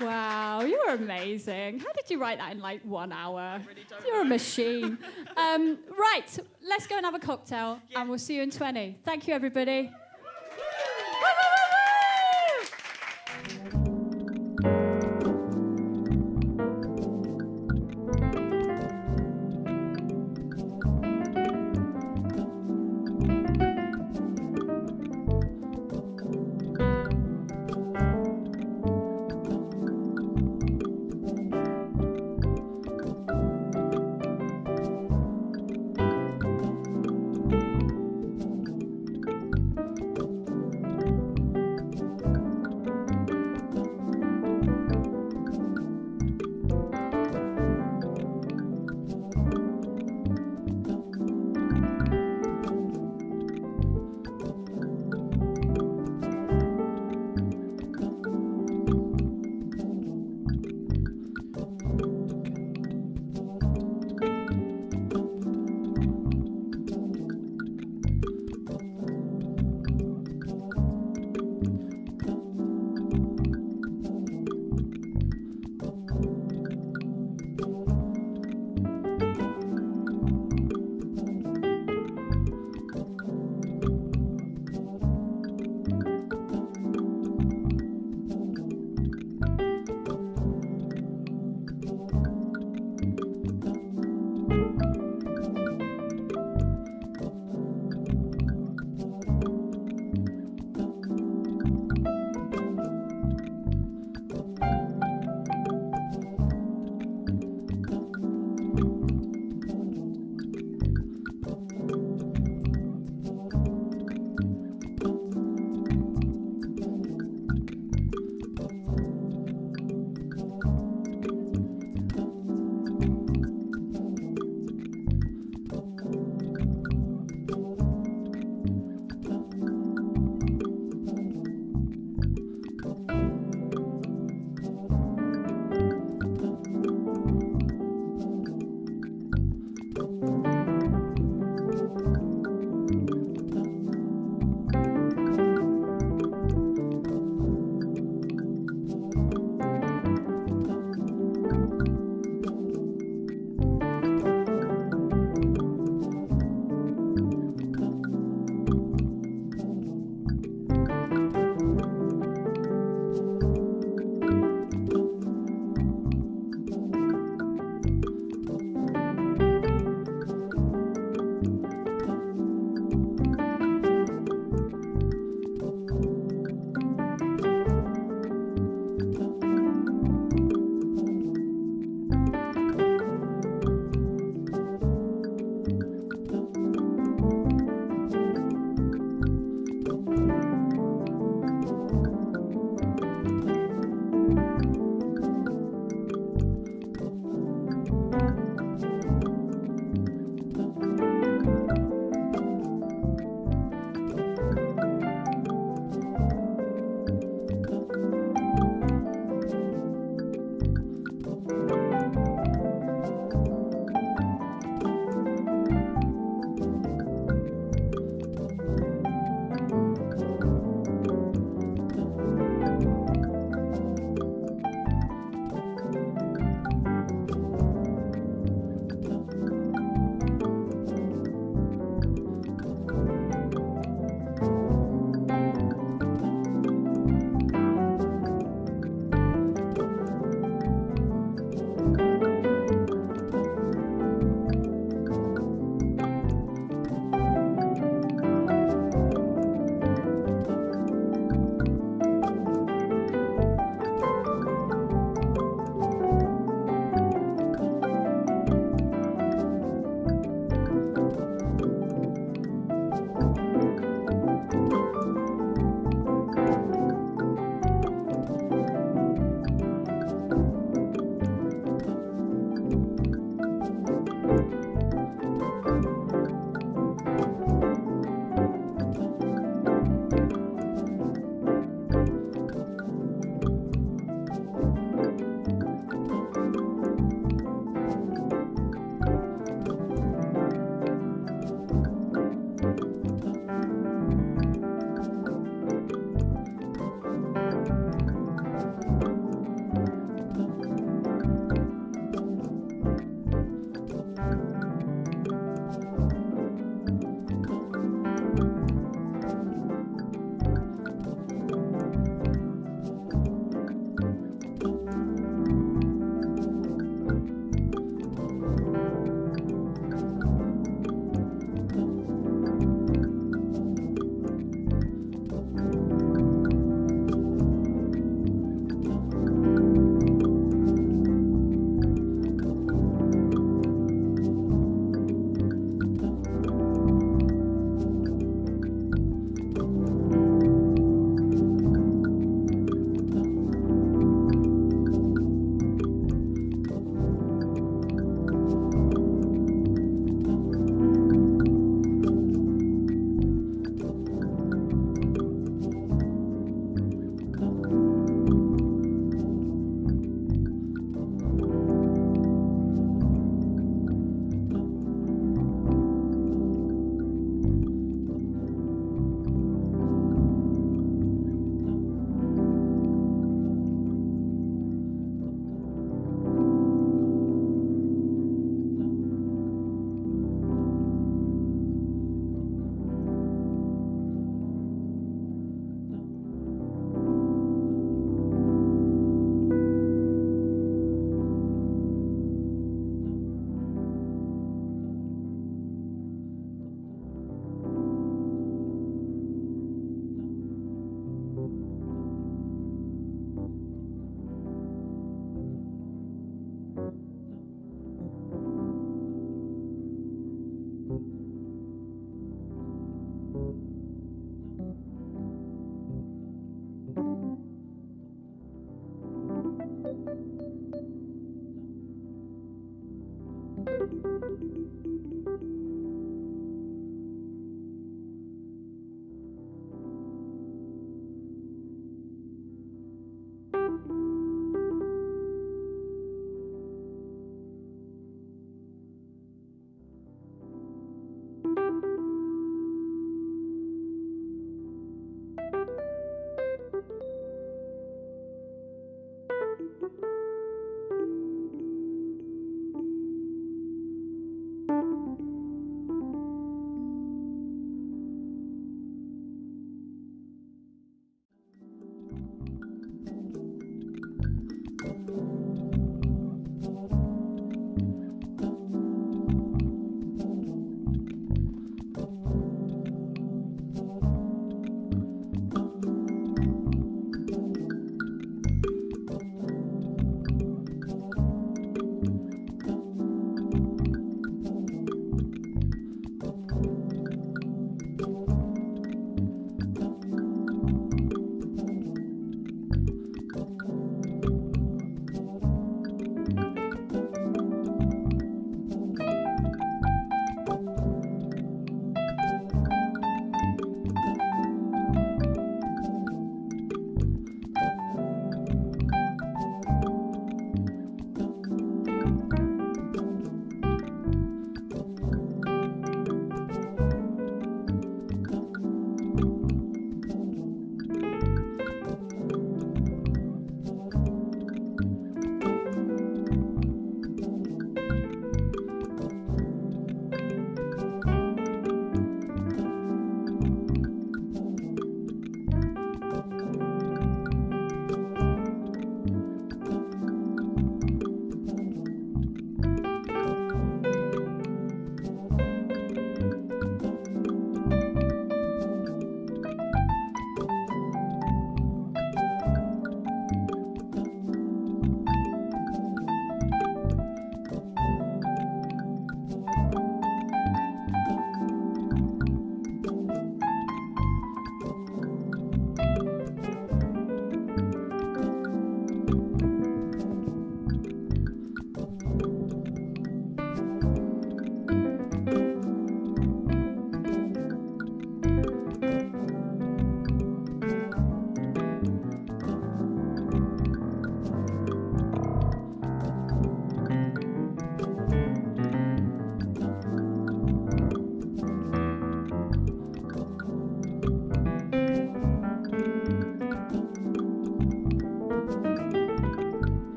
Speaker 2: Wow, you're amazing. How did you write that in like 1 hour?
Speaker 8: I really don't
Speaker 2: You're a
Speaker 8: know.
Speaker 2: machine. Right, let's go and have a cocktail, and we'll see you in 20. Thank you, everybody.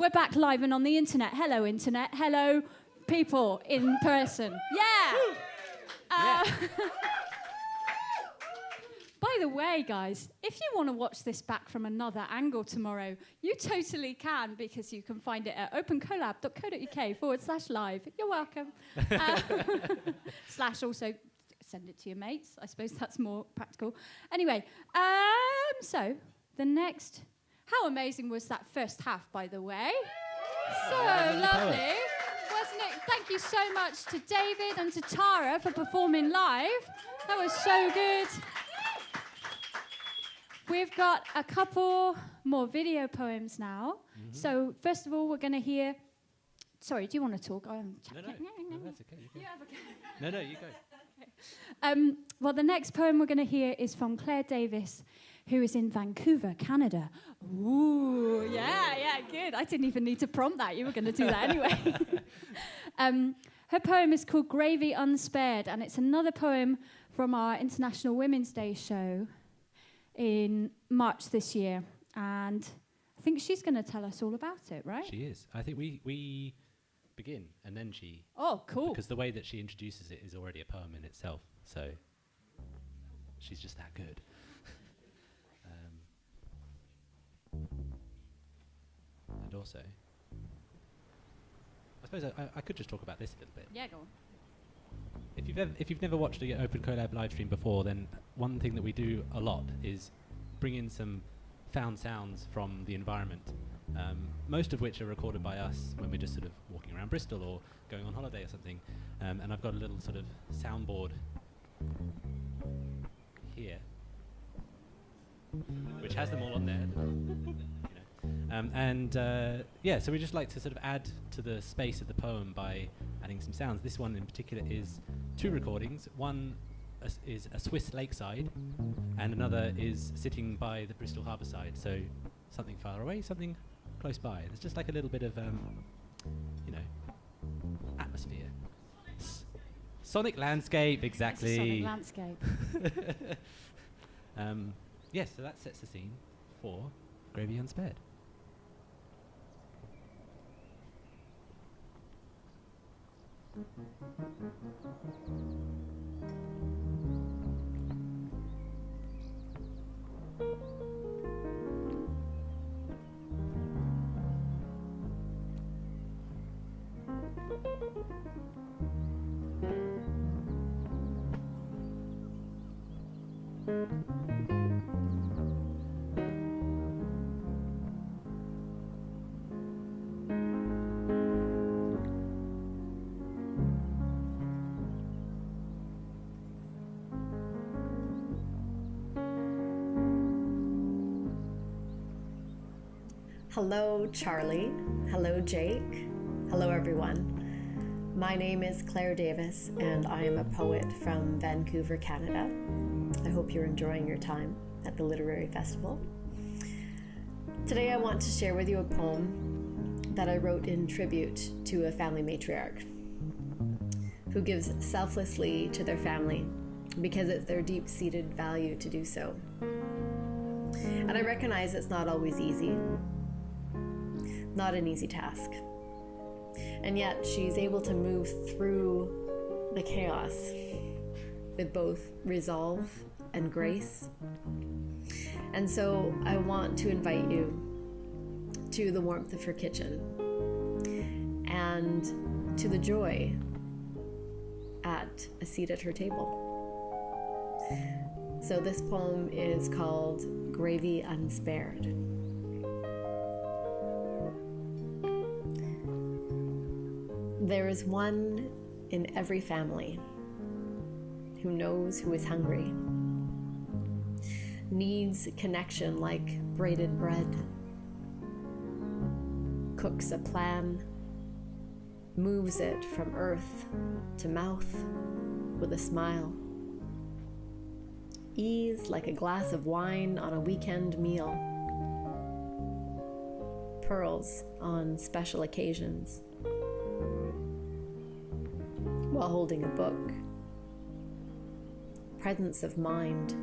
Speaker 2: we're back live and on the internet. Hello, internet. Hello, people in person. Yeah. By the way, guys, if you want to watch this back from another angle tomorrow, you totally can, because you can find it at opencollab.co.uk/live. You're welcome. / also send it to your mates. I suppose that's more practical. Anyway, so the next... How amazing was that first half, by the way? So lovely, wasn't it? Thank you so much to David and to Tara for performing live. That was so good. We've got a couple more video poems now. Mm-hmm. So first of all, we're going to hear... Sorry, do you want to talk?
Speaker 4: No, that's okay. You go.
Speaker 2: You have a go.
Speaker 4: No, you go.
Speaker 2: Okay. Well, the next poem we're going to hear is from Claire Davis, who is in Vancouver, Canada. Ooh, yeah, good. I didn't even need to prompt that. You were going to do that anyway. Her poem is called Gravy Unspared, and it's another poem from our International Women's Day show in March this year. And I think she's going to tell us all about it, right?
Speaker 4: She is. I think we begin, and then she...
Speaker 2: Oh, cool.
Speaker 4: Because the way that she introduces it is already a poem in itself, so she's just that good. And also, I suppose I could just talk about this a little bit.
Speaker 2: Yeah, go on.
Speaker 4: If you've never watched an Open Collab live stream before, then one thing that we do a lot is bring in some found sounds from the environment, most of which are recorded by us when we're just sort of walking around Bristol or going on holiday or something. And I've got a little sort of soundboard here, which has them all on there. So we just like to sort of add to the space of the poem by adding some sounds. This one in particular is 2 recordings. One is a Swiss lakeside, and another is sitting by the Bristol harbour side. So something far away, something close by. There's just like a little bit of, atmosphere. Sonic landscape, exactly.
Speaker 2: Sonic landscape.
Speaker 4: Yes, so that sets the scene for Gravy Unspared.
Speaker 9: Hello, Charlie. Hello, Jake. Hello, everyone. My name is Claire Davis, and I am a poet from Vancouver, Canada. I hope you're enjoying your time at the Literary Festival. Today, I want to share with you a poem that I wrote in tribute to a family matriarch who gives selflessly to their family because it's their deep-seated value to do so. And I recognize it's not always easy. Not an easy task. And yet she's able to move through the chaos with both resolve and grace. And so I want to invite you to the warmth of her kitchen and to the joy at a seat at her table. So this poem is called Gravy Unspared. There is one in every family who knows who is hungry, needs connection like braided bread, cooks a plan, moves it from earth to mouth with a smile, ease like a glass of wine on a weekend meal, pearls on special occasions, while holding a book, presence of mind,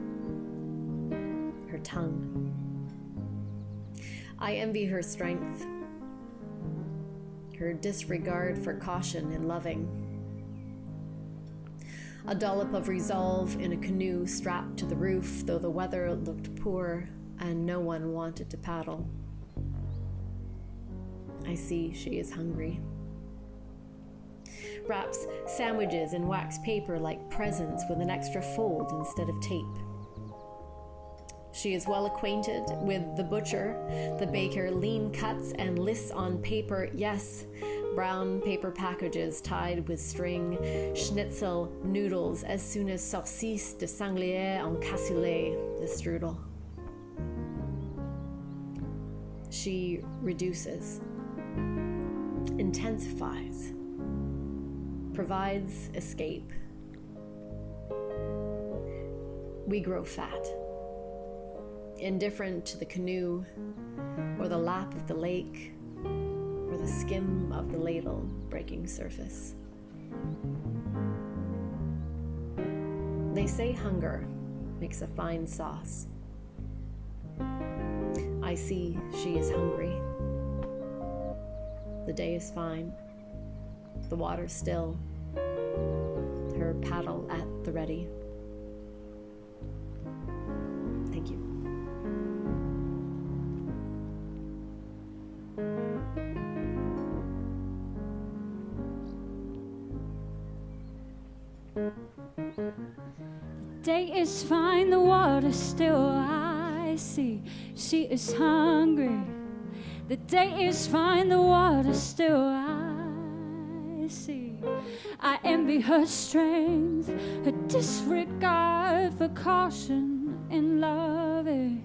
Speaker 9: her tongue. I envy her strength, her disregard for caution in loving. A dollop of resolve in a canoe strapped to the roof, though the weather looked poor and no one wanted to paddle. I see she is hungry. Wraps sandwiches in wax paper like presents with an extra fold instead of tape. She is well acquainted with the butcher, the baker, lean cuts and lists on paper, yes, brown paper packages tied with string, schnitzel noodles as soon as saucisse de sanglier en cassoulet, the strudel. She reduces, intensifies, provides escape. We grow fat, indifferent to the canoe, or the lap of the lake, or the skim of the ladle breaking surface. They say hunger makes a fine sauce. I see she is hungry. The day is fine, the water still, her paddle at the ready. Thank you.
Speaker 2: Day is fine, the water's still. I see she is hungry. The day is fine, the water's still. I see. I envy her strength, her disregard for caution in loving.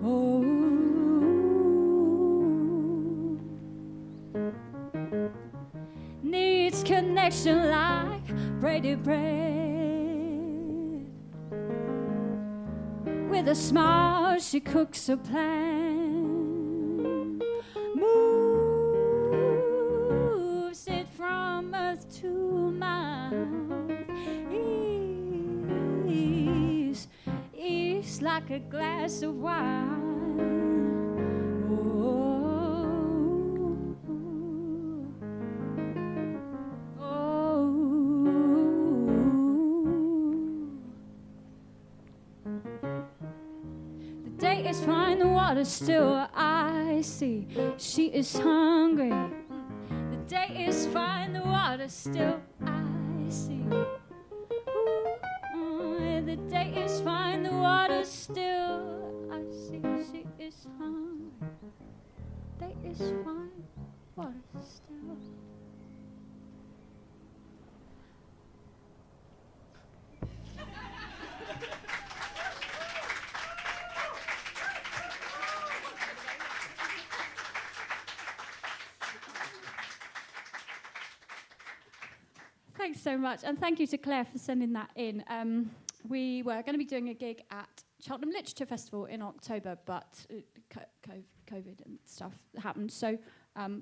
Speaker 2: Oh, needs connection like braided bread. With a smile, she cooks a plan, moves it from earth to mouth, ease like a glass of wine. The day is fine, the water's still. I see she is hungry. The day is fine, the water's still. I see. The day is fine, the water's still. I see she is hungry. Day is fine, water's still. Thanks so much, and thank you to Claire for sending that in. We were going to be doing a gig at Cheltenham Literature Festival in October, but COVID and stuff happened. So,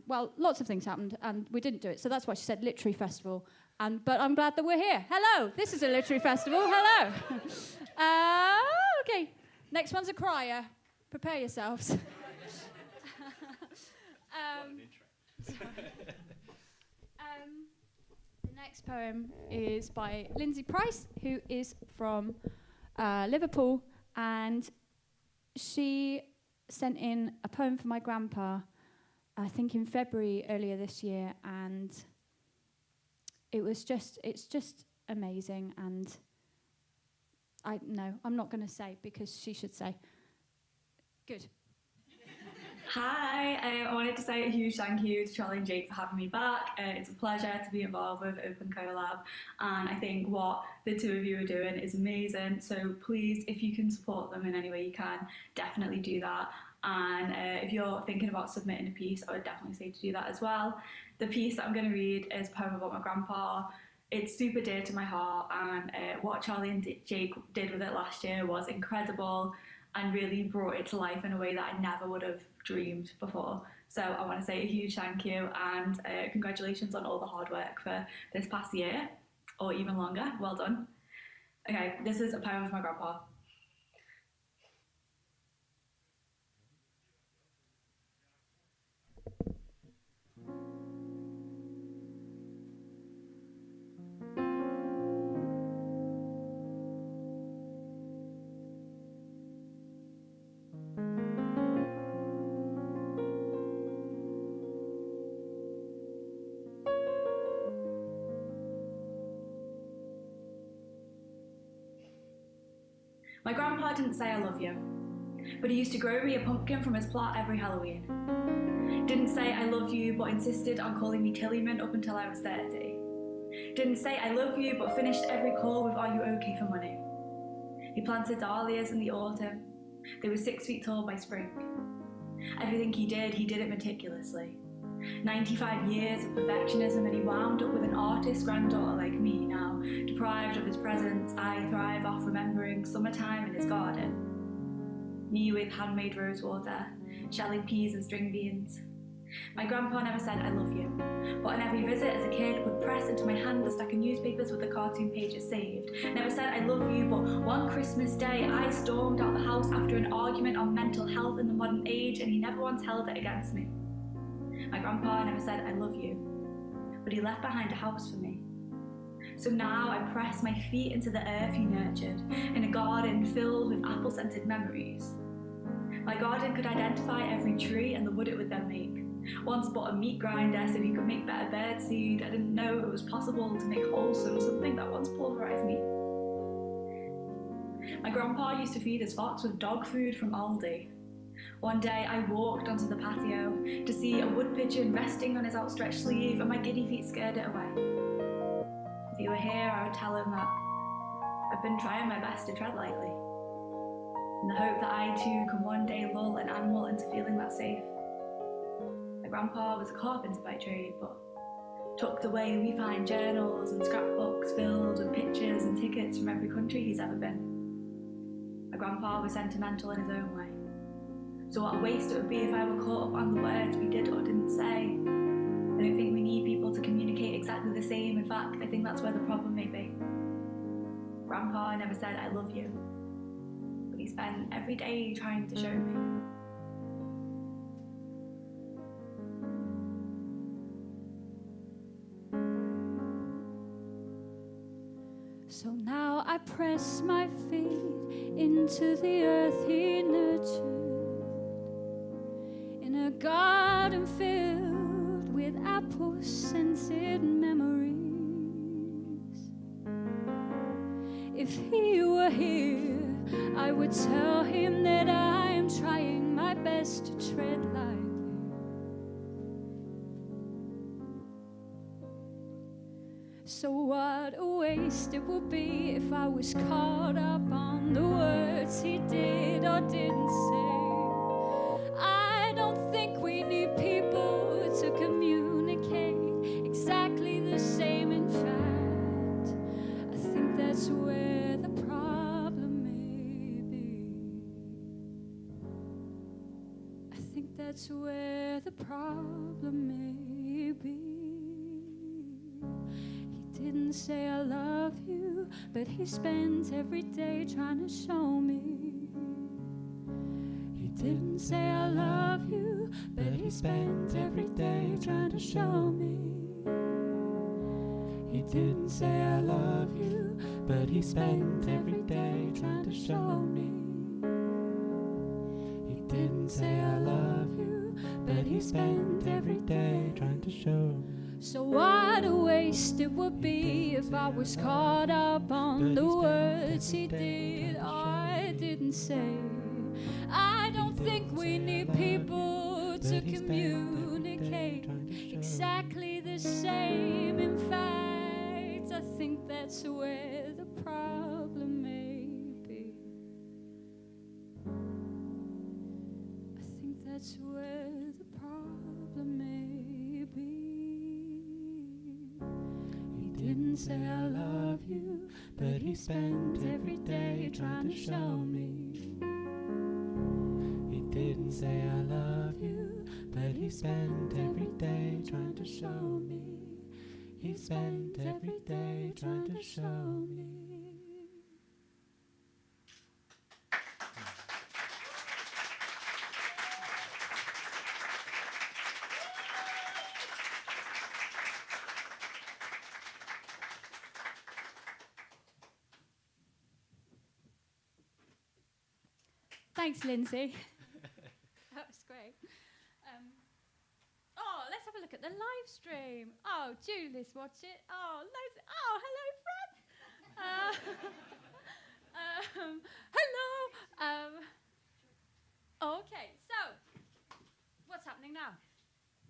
Speaker 2: well, lots of things happened, and we didn't do it. So that's why she said Literary Festival. But I'm glad that we're here. Hello, this is a literary festival. Hello. Okay, next one's a crier. Prepare yourselves. The next poem is by Lyndsay Price, who is from Liverpool, and she sent in a poem for my grandpa, I think in February earlier this year, and it's just amazing. And I'm not going to say because she should say. Good.
Speaker 10: Hi, I wanted to say a huge thank you to Charlie and Jake for having me back. It's a pleasure to be involved with Open Collab, and I think what the two of you are doing is amazing. So please, if you can support them in any way you can, definitely do that. And if you're thinking about submitting a piece, I would definitely say to do that as well. The piece that I'm going to read is a poem about my grandpa. It's super dear to my heart, and what Charlie and Jake did with it last year was incredible and really brought it to life in a way that I never would have dreamed before. So I want to say a huge thank you, and congratulations on all the hard work for this past year, or even longer. Well done. Okay, this is a poem for my grandpa. My grandpa didn't say I love you, but he used to grow me a pumpkin from his plot every Halloween. Didn't say I love you, but insisted on calling me Tillyman up until I was 30. Didn't say I love you, but finished every call with "Are you okay for money?" He planted dahlias in the autumn. They were 6 feet tall by spring. Everything he did it meticulously. 95 years of perfectionism, and he wound up with an artist granddaughter like me now. Deprived of his presence, I thrive off remembering summertime in his garden. Me with handmade rose water, shelling peas and string beans. My grandpa never said I love you, but on every visit as a kid would press into my hand a stack of newspapers with the cartoon pages saved. Never said I love you, but one Christmas day I stormed out the house after an argument on mental health in the modern age, and he never once held it against me. My grandpa never said I love you, but he left behind a house for me. So now I press my feet into the earth he nurtured, in a garden filled with apple-scented memories. My garden could identify every tree and the wood it would then make. Once bought a meat grinder so he could make better birdseed. I didn't know it was possible to make wholesome something that once pulverised meat. My grandpa used to feed his fox with dog food from Aldi. One day I walked onto the patio to see a wood pigeon resting on his outstretched sleeve, and my giddy feet scared it away. If he were here, I would tell him that I've been trying my best to tread lightly, in the hope that I too can one day lull an animal into feeling that safe. My grandpa was a carpenter by trade, but tucked away we find journals and scrapbooks filled with pictures and tickets from every country he's ever been. My grandpa was sentimental in his own way. So what a waste it would be if I were caught up on the words we did or didn't say. I don't think we need people to communicate exactly the same. In fact, I think that's where the problem may be. Grandpa never said I love you, but he spent every day trying to show me.
Speaker 2: So now I press my feet into the earth he nurtured, in a garden filled with apple-scented memories. If he were here, I would tell him that I am trying my best to tread lightly. So what a waste it would be if I was caught up on the words he did or didn't say. I don't think we need people to communicate exactly the same. In fact, I think that's where the problem may be. I think that's where the problem may be. Didn't say I love you, but he spent every day trying to show me. He didn't say I love you, but he spent every day trying to show me. He didn't say I love you, but he spent every day trying to show me. He didn't say I love you, but he spent every day trying to show me. So what a waste it would be if I was caught up on the words he did or didn't say. I don't think we need people to communicate exactly the same. In fact, I think that's where the problem may be. I think that's where the problem may be. Didn't say I love you, but he spent every day trying to show me. He didn't say I love you, but he spent every day trying to show me. He spent every day trying to show me. Thanks, Lyndsay. That was great. Let's have a look at the live stream. Oh, Julie's watch it. Hello, Fred. Hello, happening now?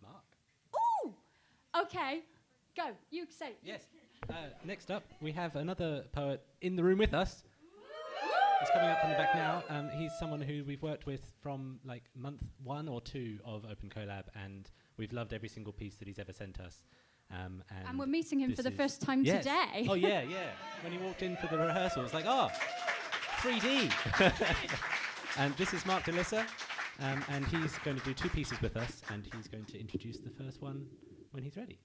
Speaker 4: Mark.
Speaker 2: Ooh! Okay, go. You say.
Speaker 4: Yes. Next up, we have another poet in the room with us. He's coming up from the back now. He's someone who we've worked with from like month 1 or 2 of Open Collab, and we've loved every single piece that he's ever sent us.
Speaker 2: And we're meeting him for the first time
Speaker 4: yes.
Speaker 2: today.
Speaker 4: Oh yeah, yeah. When he walked in for the rehearsal, it's like, 3D. And this is Mark DeLissa, and he's going to do 2 pieces with us, and he's going to introduce the first one when he's ready.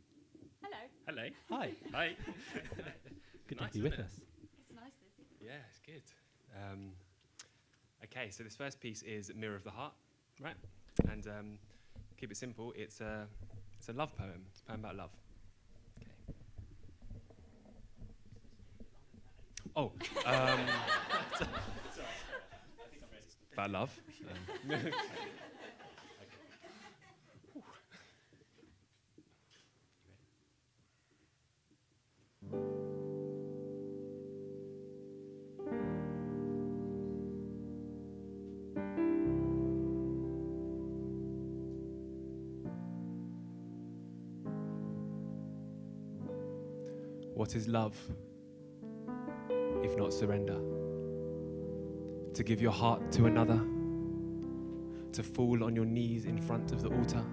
Speaker 2: Hello.
Speaker 11: Hello.
Speaker 4: Hi.
Speaker 11: Hi.
Speaker 4: Good
Speaker 11: Nice,
Speaker 4: to have you with
Speaker 11: isn't it?
Speaker 4: us.
Speaker 2: It's nice to see you.
Speaker 11: Yeah, it's good. Okay, so this first piece is Mirror of the Heart, right? And keep it simple. It's a love poem. It's a poem about love. Okay. Oh. About love. What is love, if not surrender? To give your heart to another, to fall on your knees in front of the altar,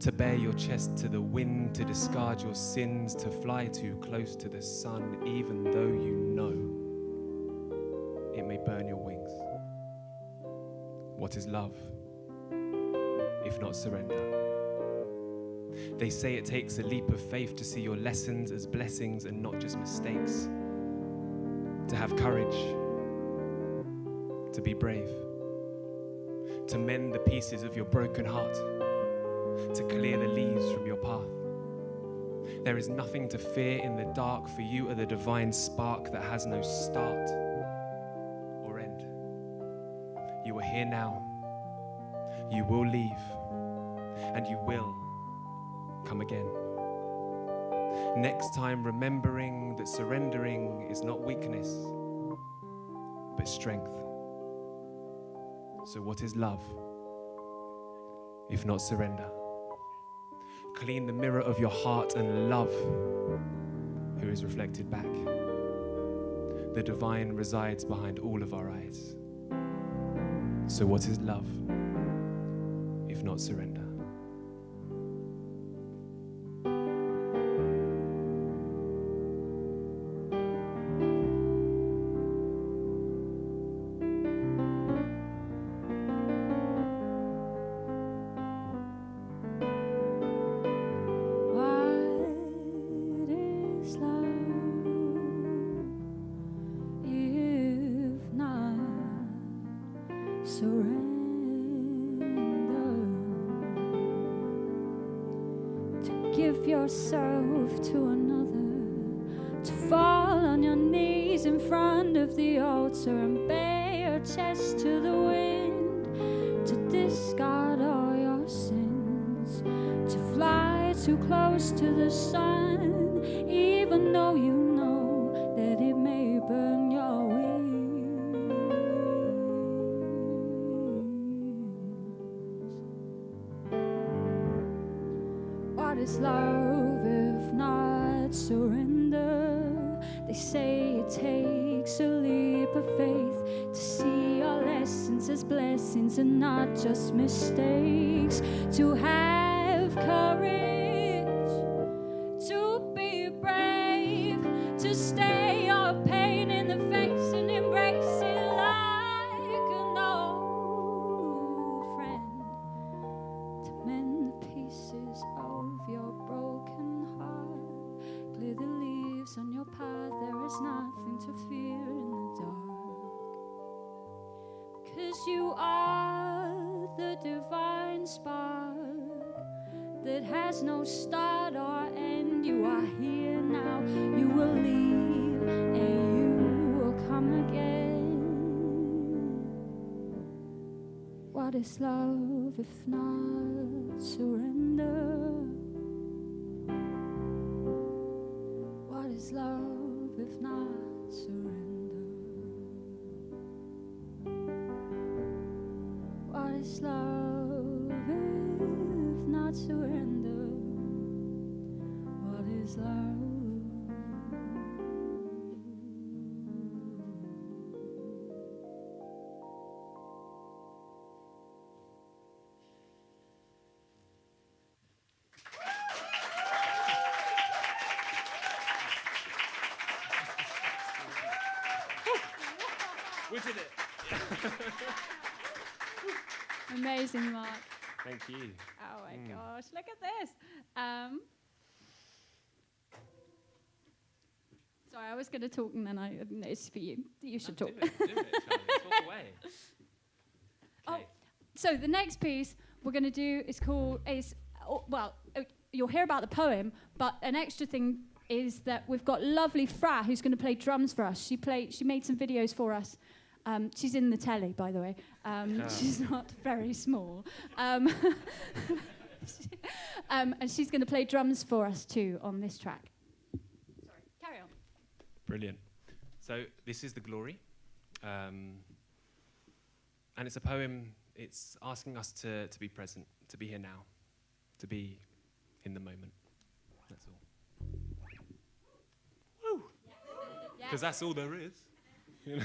Speaker 11: to bare your chest to the wind, to discard your sins, to fly too close to the sun, even though you know it may burn your wings. What is love, if not surrender? They say it takes a leap of faith to see your lessons as blessings and not just mistakes. To have courage, to be brave, to mend the pieces of your broken heart, to clear the leaves from your path. There is nothing to fear in the dark, for you are the divine spark that has no start or end. You are here now, you will leave, and you will come again. Next time, remembering that surrendering is not weakness, but strength. So what is love, if not surrender? Clean the mirror of your heart and love who is reflected back. The divine resides behind all of our eyes. So what is love, if not surrender?
Speaker 2: Give yourself to another, to fall on your knees in front of the altar and bare your chest to the wind, to discard all your sins, to fly too close to the sun, even though you know that it may burn your wings. What is love if not surrender? They say it takes a leap of faith to see your lessons as blessings and not just mistakes. To have courage, to be brave, to stare your pain in the face and embrace it like an old friend. To mend the pieces of your broken heart, clear the leaves on your path. There is nothing to fear in the dark, because you are the divine spark that has no start or end. You are here now, you will leave and you will come again. What is love if not surrender? What is love if not surrender? What is love if not surrender. What is love?
Speaker 11: We did it.
Speaker 2: Amazing, Mark.
Speaker 11: Thank you.
Speaker 2: Oh my gosh, look at this. Sorry, I was going to talk and then it's for you. You should talk.
Speaker 11: Do it, Charlie. Talk away.
Speaker 2: Oh, so the next piece we're going to do is called, you'll hear about the poem, but an extra thing is that we've got lovely Fra who's going to play drums for us. She made some videos for us. She's in the telly, by the way. She's not very small. And she's going to play drums for us too on this track. Sorry, carry on.
Speaker 11: Brilliant. So this is The Glory. And it's a poem, it's asking us to be present, to be here now, to be in the moment. That's all. Woo! Because that's all there is. You know?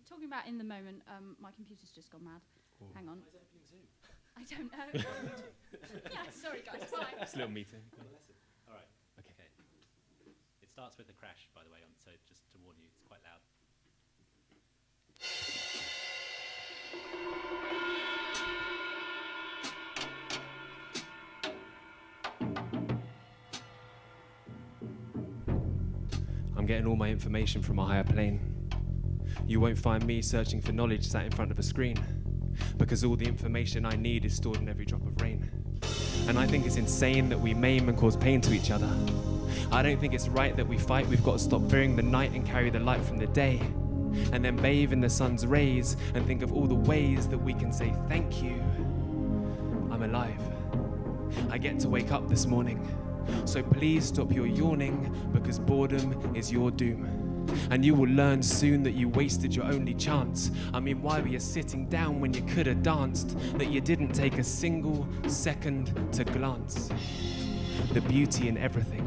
Speaker 2: Talking about in the moment, my computer's just gone mad. Ooh. Hang on. Why is it opening Zoom? I don't know. Yeah, sorry guys, bye.
Speaker 11: It's a little meeting.
Speaker 4: All right, okay. It starts with a crash, by the way, so just to warn you, it's quite loud.
Speaker 11: I'm getting all my information from a higher plane. You won't find me searching for knowledge sat in front of a screen, because all the information I need is stored in every drop of rain. And I think it's insane that we maim and cause pain to each other. I don't think it's right that we fight. We've got to stop fearing the night and carry the light from the day, and then bathe in the sun's rays and think of all the ways that we can say thank you. I'm alive. I get to wake up this morning. So please stop your yawning, because boredom is your doom. And you will learn soon that you wasted your only chance. I mean, why were you sitting down when you could have danced? That you didn't take a single second to glance. The beauty in everything.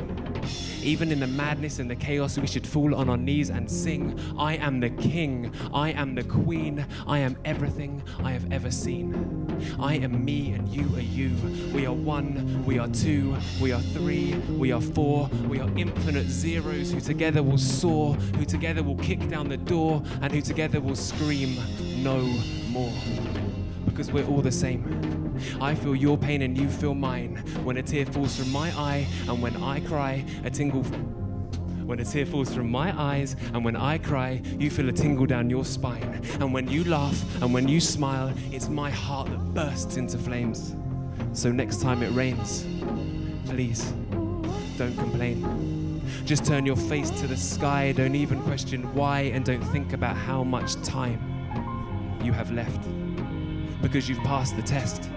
Speaker 11: Even in the madness and the chaos, we should fall on our knees and sing, I am the king, I am the queen, I am everything I have ever seen. I am me and you are you. We are one, we are two, we are three, we are four, we are infinite zeros who together will soar, who together will kick down the door, and who together will scream, no more. Because we're all the same. I feel your pain and you feel mine. When a tear falls from my eye and when I cry, a tingle. When a tear falls from my eyes and when I cry, you feel a tingle down your spine. And when you laugh and when you smile, it's my heart that bursts into flames. So next time it rains, please don't complain. Just turn your face to the sky, don't even question why, and don't think about how much time you have left. Because you've passed the test.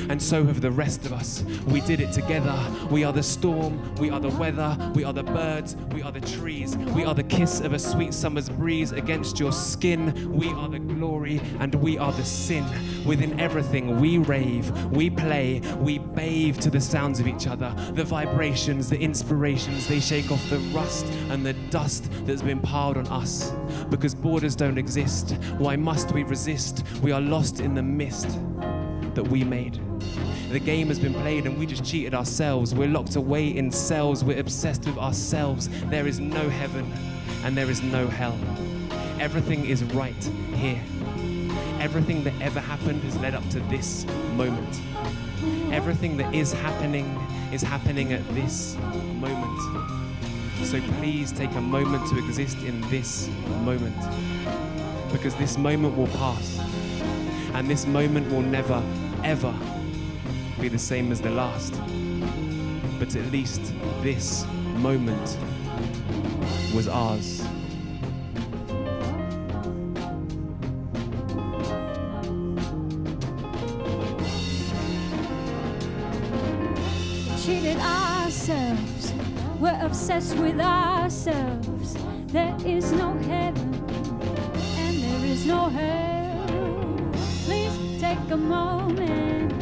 Speaker 11: And so have the rest of us. We did it together. We are the storm, we are the weather, we are the birds, we are the trees, we are the kiss of a sweet summer's breeze against your skin. We are the glory and we are the sin. Within everything we rave, we play, we bathe to the sounds of each other. The vibrations, the inspirations, they shake off the rust and the dust that's been piled on us. Because borders don't exist, why must we resist? We are lost in the mist that we made. The game has been played and we just cheated ourselves. We're locked away in cells, we're obsessed with ourselves. There is no heaven and there is no hell. Everything is right here. Everything that ever happened has led up to this moment. Everything that is happening at this moment. So please take a moment to exist in this moment. Because this moment will pass. And this moment will never, ever be the same as the last. But at least this moment was ours.
Speaker 2: Cheated ourselves, we're obsessed with ourselves. There is no heaven and there is no hell. Please take a moment,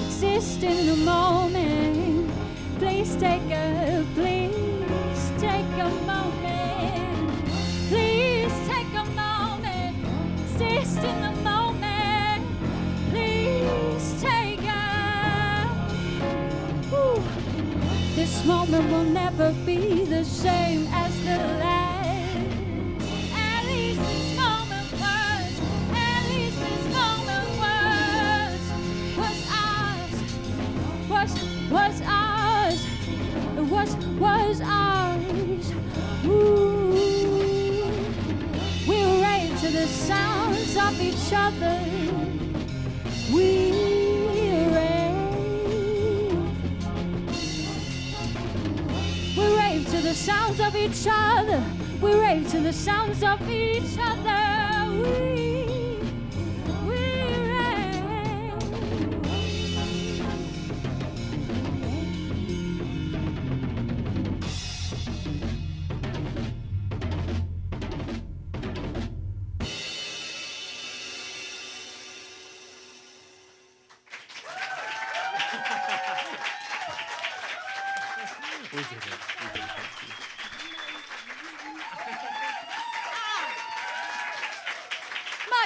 Speaker 2: exist in the moment. Please take a moment. Please take a moment, exist in the moment. Please take Woo. This moment will never be the same as the last. At least this moment was ours. Was ours. Ooh. We rave to the sounds of each other. We rave to the sounds of each other. We rave to the sounds of each other. We rave.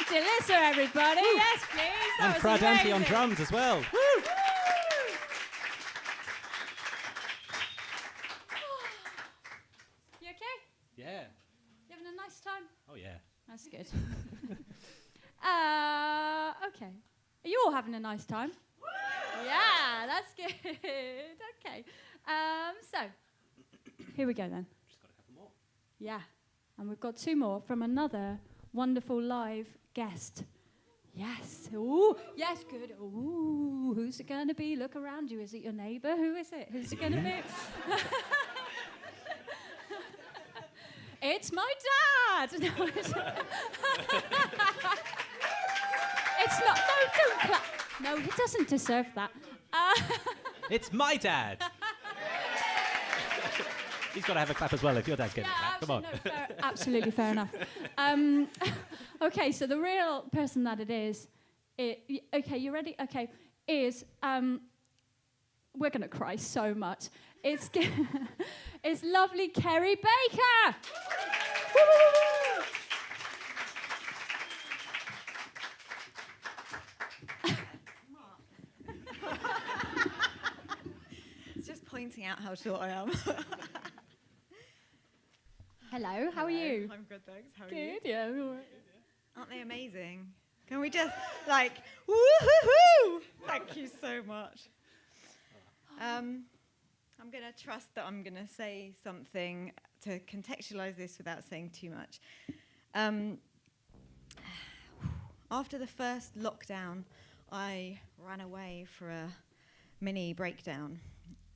Speaker 2: Delissa, everybody. Woo. Yes, please. That
Speaker 4: and
Speaker 2: was
Speaker 4: Fradante
Speaker 2: amazing.
Speaker 4: on drums as well. Woo.
Speaker 2: You okay?
Speaker 4: Yeah.
Speaker 2: You having a nice time?
Speaker 4: Oh, yeah.
Speaker 2: That's good. Okay. Are you all having a nice time? Yeah, that's good. Okay. So, here we go then.
Speaker 4: Just got a couple more.
Speaker 2: Yeah. And we've got two more from another wonderful live guest. Yes. Ooh. Yes, good. Ooh. Who's it going to be? Look around you. Is it your neighbour? Who is it? Who's it going to be? It's my dad. No, it's not. No, don't clap. No, he doesn't deserve that.
Speaker 4: It's my dad. He's got to have a clap as well if your dad's getting a clap. Come on.
Speaker 2: No, absolutely fair enough. Okay, so the real person that it is, okay, you ready? Okay, is, we're going to cry so much. It's it's lovely Ceri Baker.
Speaker 12: It's just pointing out how short I am.
Speaker 2: Hello, how are you?
Speaker 12: I'm good, thanks. How are you?
Speaker 2: Good, yeah. I'm all right.
Speaker 12: Aren't they amazing? Can we just, like, woo-hoo-hoo! Thank you so much. I'm going to trust that I'm going to say something to contextualize this without saying too much. After the first lockdown, I ran away for a mini breakdown.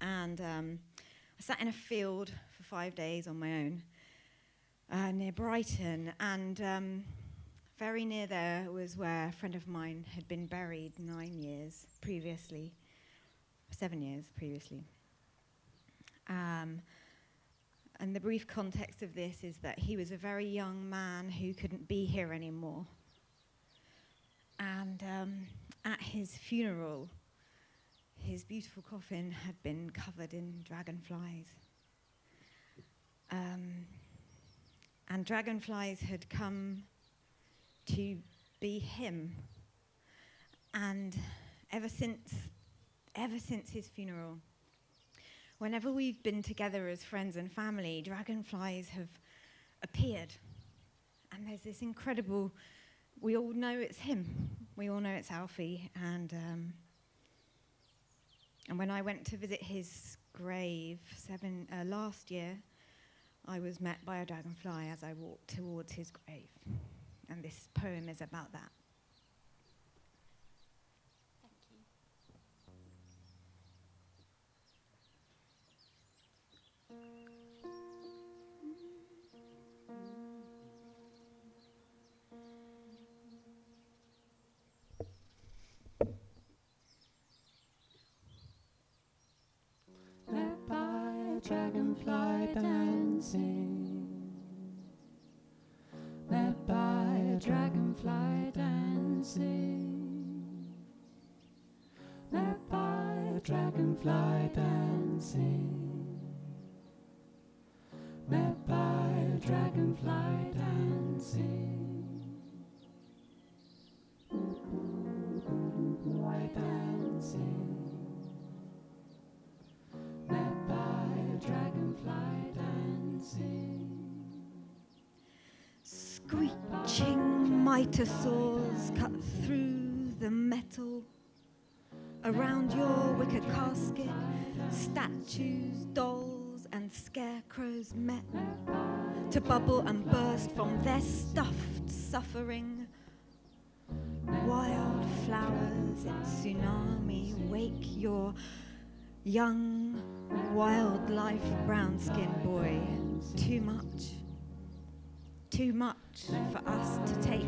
Speaker 12: And I sat in a field for 5 days on my own. Near Brighton, and very near there was where a friend of mine had been buried 7 years previously. And the brief context of this is that he was a very young man who couldn't be here anymore. And at his funeral, his beautiful coffin had been covered in dragonflies. And dragonflies had come to be him. And ever since his funeral, whenever we've been together as friends and family, dragonflies have appeared. And there's this incredible, we all know it's him. We all know it's Alfie. And when I went to visit his grave last year, I was met by a dragonfly as I walked towards his grave. And this poem is about that.
Speaker 1: dragonfly dancing. Met by a dragonfly dancing. Met by a dragonfly dancing. Met by a dragonfly dancing. Dancing. Met by a dragonfly dancing.
Speaker 12: Screeching mitosaurs cut through the metal. Around your wicker casket, statues, dolls, and scarecrows met to bubble and burst from their stuffed suffering. Wild flowers in tsunami wake your young wildlife brown-skinned boy. Too much for us to take.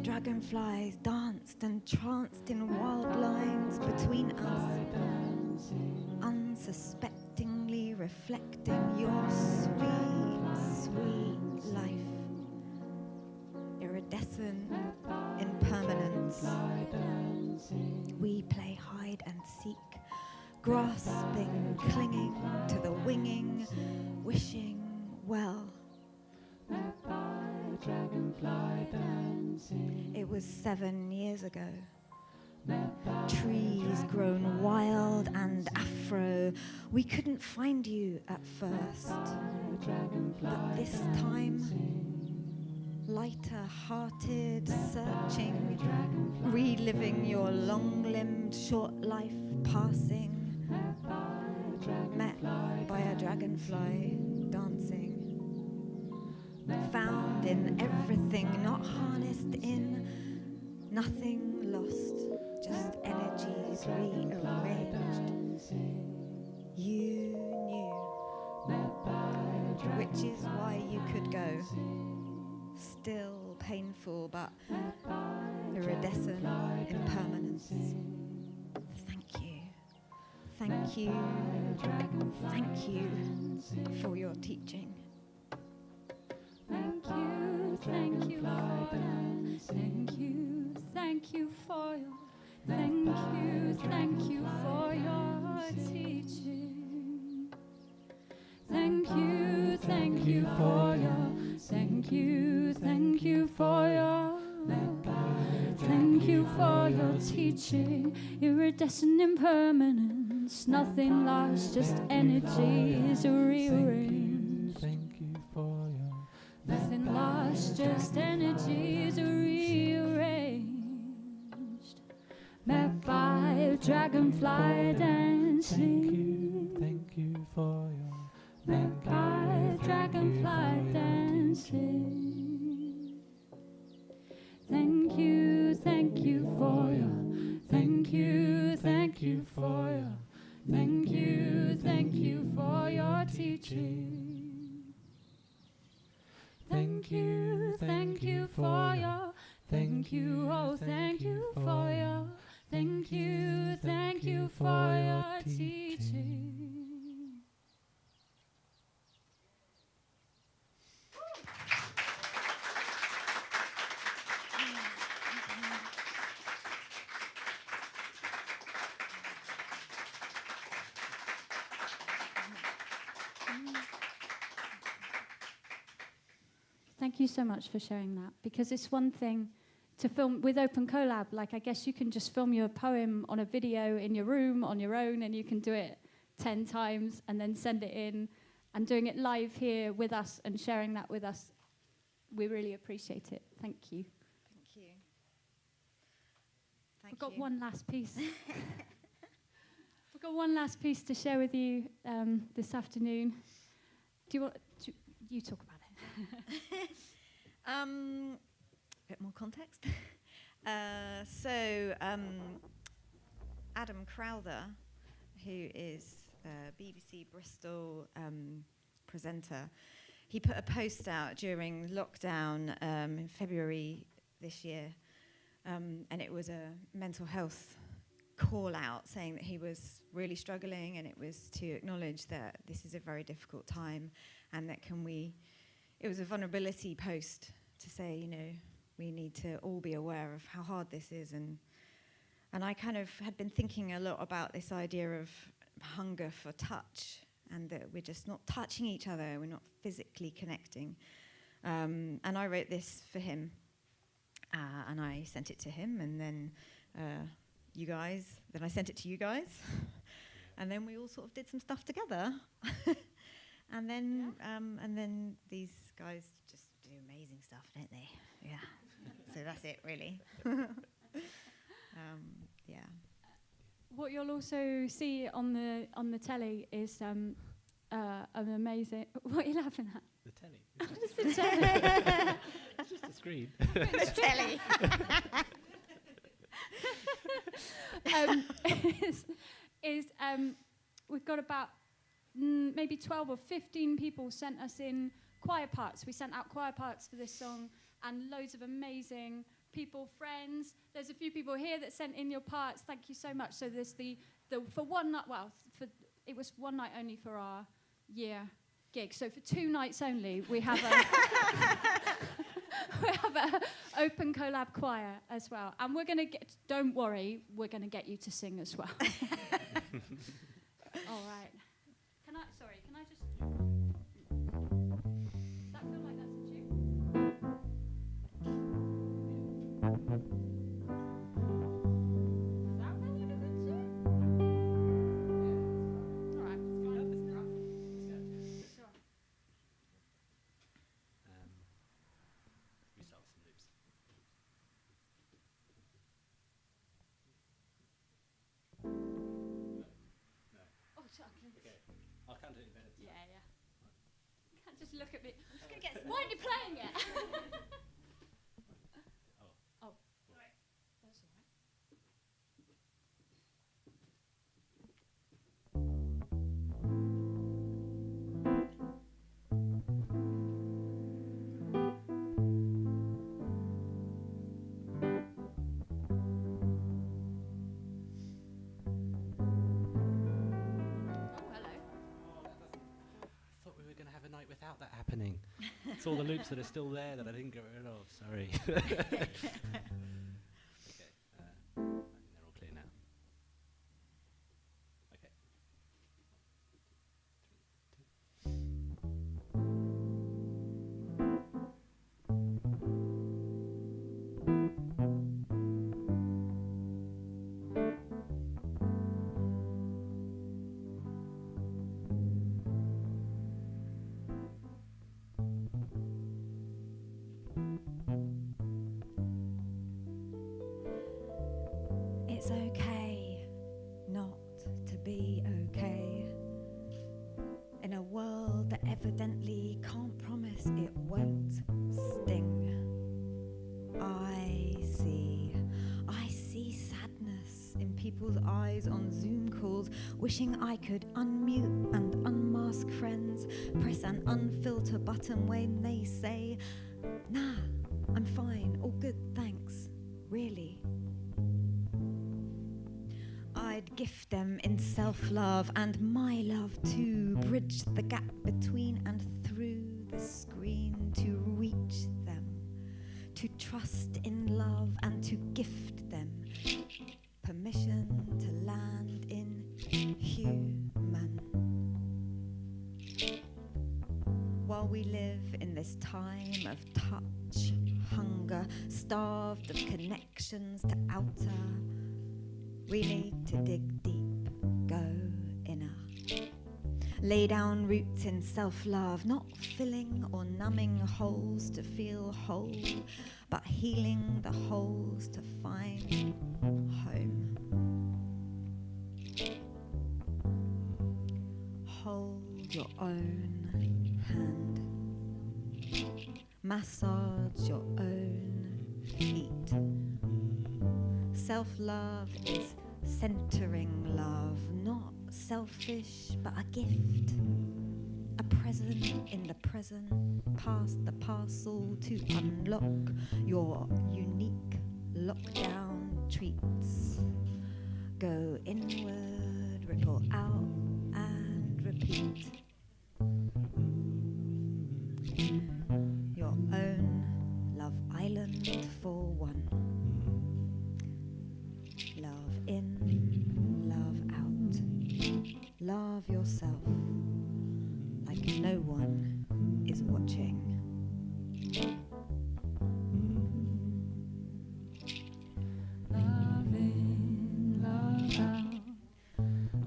Speaker 12: Dragonflies danced and tranced in wild lines between us, unsuspectingly reflecting your sweet, sweet life. Iridescent impermanence. We play hide and seek, grasping, clinging to the winging, wishing well. It was 7 years ago. Trees grown wild and afro. We couldn't find you at first, but this time, lighter-hearted, searching, reliving your long-limbed short life passing, met by a dragonfly dancing. Found in everything, not harnessed in, nothing lost, just energies rearranged. You knew, which is why you could go. Still painful, but iridescent impermanence. Thank you. Thank you. Thank you for your teaching.
Speaker 2: Thank you for your, thank you for your, thank you for your teaching. Thank you for your, thank you for your, thank you for your teaching. Iridescent impermanence, nothing lost, just energies rearranged.
Speaker 1: Thank you for your.
Speaker 2: Nothing lost, just energies rearranged. Met by a dragonfly dancing.
Speaker 1: Thank you for your.
Speaker 2: Met by a dragonfly dancing. Thank you for your. Thank you for your. Thank you for your teaching. Thank you for your, thank you, oh thank you for your, thank you for your teaching. Thank you so much for sharing that, because it's one thing to film with Open Collab. Like, I guess you can just film your poem on a video in your room on your own, and you can do it 10 times and then send it in. And doing it live here with us and sharing that with us, we really appreciate it. Thank you.
Speaker 12: Thank you.
Speaker 2: We've got one last piece. We've got one last piece to share with you this afternoon. Do you want you talk about it?
Speaker 12: A bit more context. Adam Crowther, who is a BBC Bristol presenter, he put a post out during lockdown in February this year, and it was a mental health call out saying that he was really struggling, and it was to acknowledge that this is a very difficult time, and that it was a vulnerability post to say, you know, we need to all be aware of how hard this is. And I kind of had been thinking a lot about this idea of hunger for touch, and that we're just not touching each other, we're not physically connecting. And I wrote this for him, and I sent it to him, and then then I sent it to you guys, and then we all sort of did some stuff together. And then these guys just do amazing stuff, don't they? Yeah. So that's it, really. Yeah.
Speaker 2: What you'll also see on the telly is an amazing. What are you laughing at?
Speaker 4: The telly.
Speaker 2: It's the telly.
Speaker 4: It's just a screen.
Speaker 12: The telly.
Speaker 2: We've got about maybe 12 or 15 people sent us in choir parts. We sent out choir parts for this song, and loads of amazing people, friends. There's a few people here that sent in your parts. Thank you so much. So there's the for one night. Well, it was one night only for our year gig. So for 2 nights only, we have a open collab choir as well. And we're gonna get. Don't worry, we're gonna get you to sing as well. All right. Can I just... Does that feel like that's a tune? Does that feel like it's a tune? All right. Sure.
Speaker 4: We start with some loops.
Speaker 2: Oh, chocolate.
Speaker 4: Okay, I'll count it in minutes.
Speaker 2: Yeah. You can't just look at me. I'm just gonna get. Why aren't you playing it? Oh. Right. That's all right.
Speaker 4: Without that happening. It's all the loops that are still there that I didn't get rid of. Sorry. Okay. I think they're all clear now. Okay.
Speaker 12: It's okay not to be okay in a world that evidently can't promise it won't sting. I see sadness in people's eyes on Zoom calls, wishing I could unmute and unmask friends, press an unfilter button when they say, nah, I'm fine, all good, thanks, really. I'd gift them in self-love and my love to bridge the gap between and through the screen, to reach them, to trust in love and to gift them permission to land in human. While we live in this time of touch, hunger, starved of connections to outer, we need to dig deep, go inner. Lay down roots in self-love, not filling or numbing holes to feel whole, but healing the holes to find home. Hold your own hand. Massage your own feet. Self-love is centering love, not selfish, but a gift. A present in the present, pass the parcel to unlock your unique lockdown treats. Go inward, ripple out and repeat. Your own love island for one. Love in, love out. Love yourself like no one is watching.
Speaker 2: Love in, love out.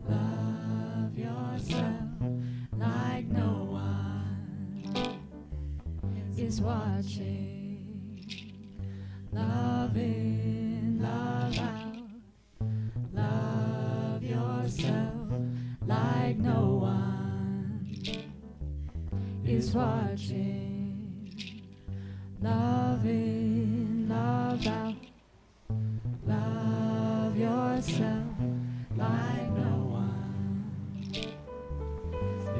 Speaker 2: Love yourself like no one is watching. Love in, love out. Love yourself like no one is watching. Love in, love out. Love yourself like no one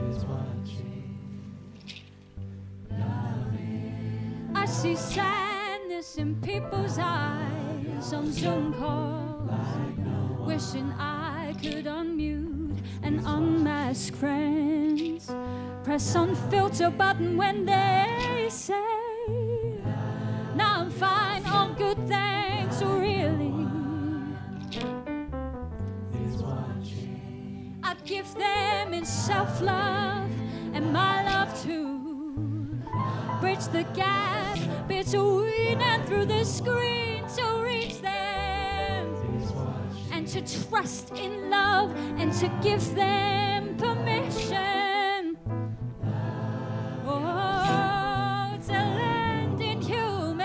Speaker 2: is watching. Love in. I see sadness in people's eyes on Zoom calls, wishing I could unmute and unmask friends. Press on filter button when they say, now I'm fine, all good, thanks, really. I'd give them in self-love and my love too. Bridge the gap between and through the screen to reach them. And to trust in love and to give them permission. Oh, to land in human.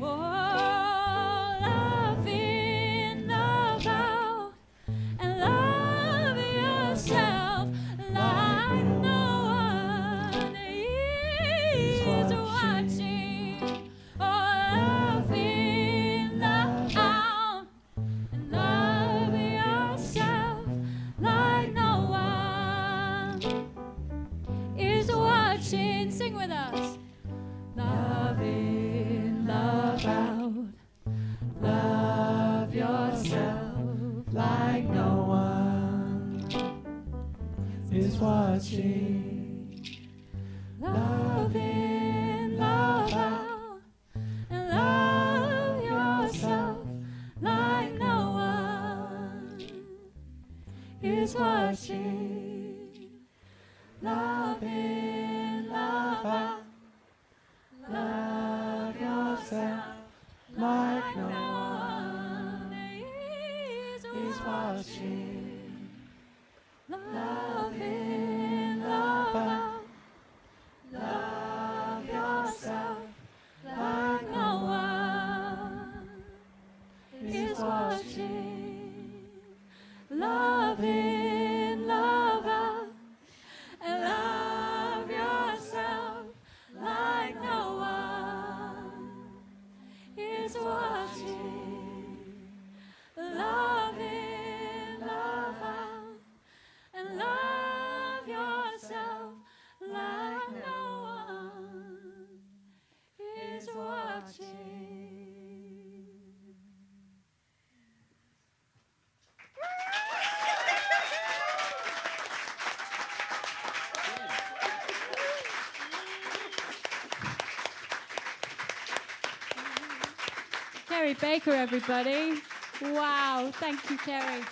Speaker 2: Oh, love in, love out, and love yourself like no one is watching. Oh, love in, love out, and love yourself like no one is watching. Sing with us. Love in, love out. Love yourself like no one is watching. Love in, love out. And love yourself like no one is watching. Love in, love out. Love yourself like no one is watching. Love in, love out. Love yourself like no one is watching. Love in, love out. And love yourself like no one is watching. Love in, love out. And love yourself like no one is watching. Ceri Baker, everybody. Wow, thank you, Ceri.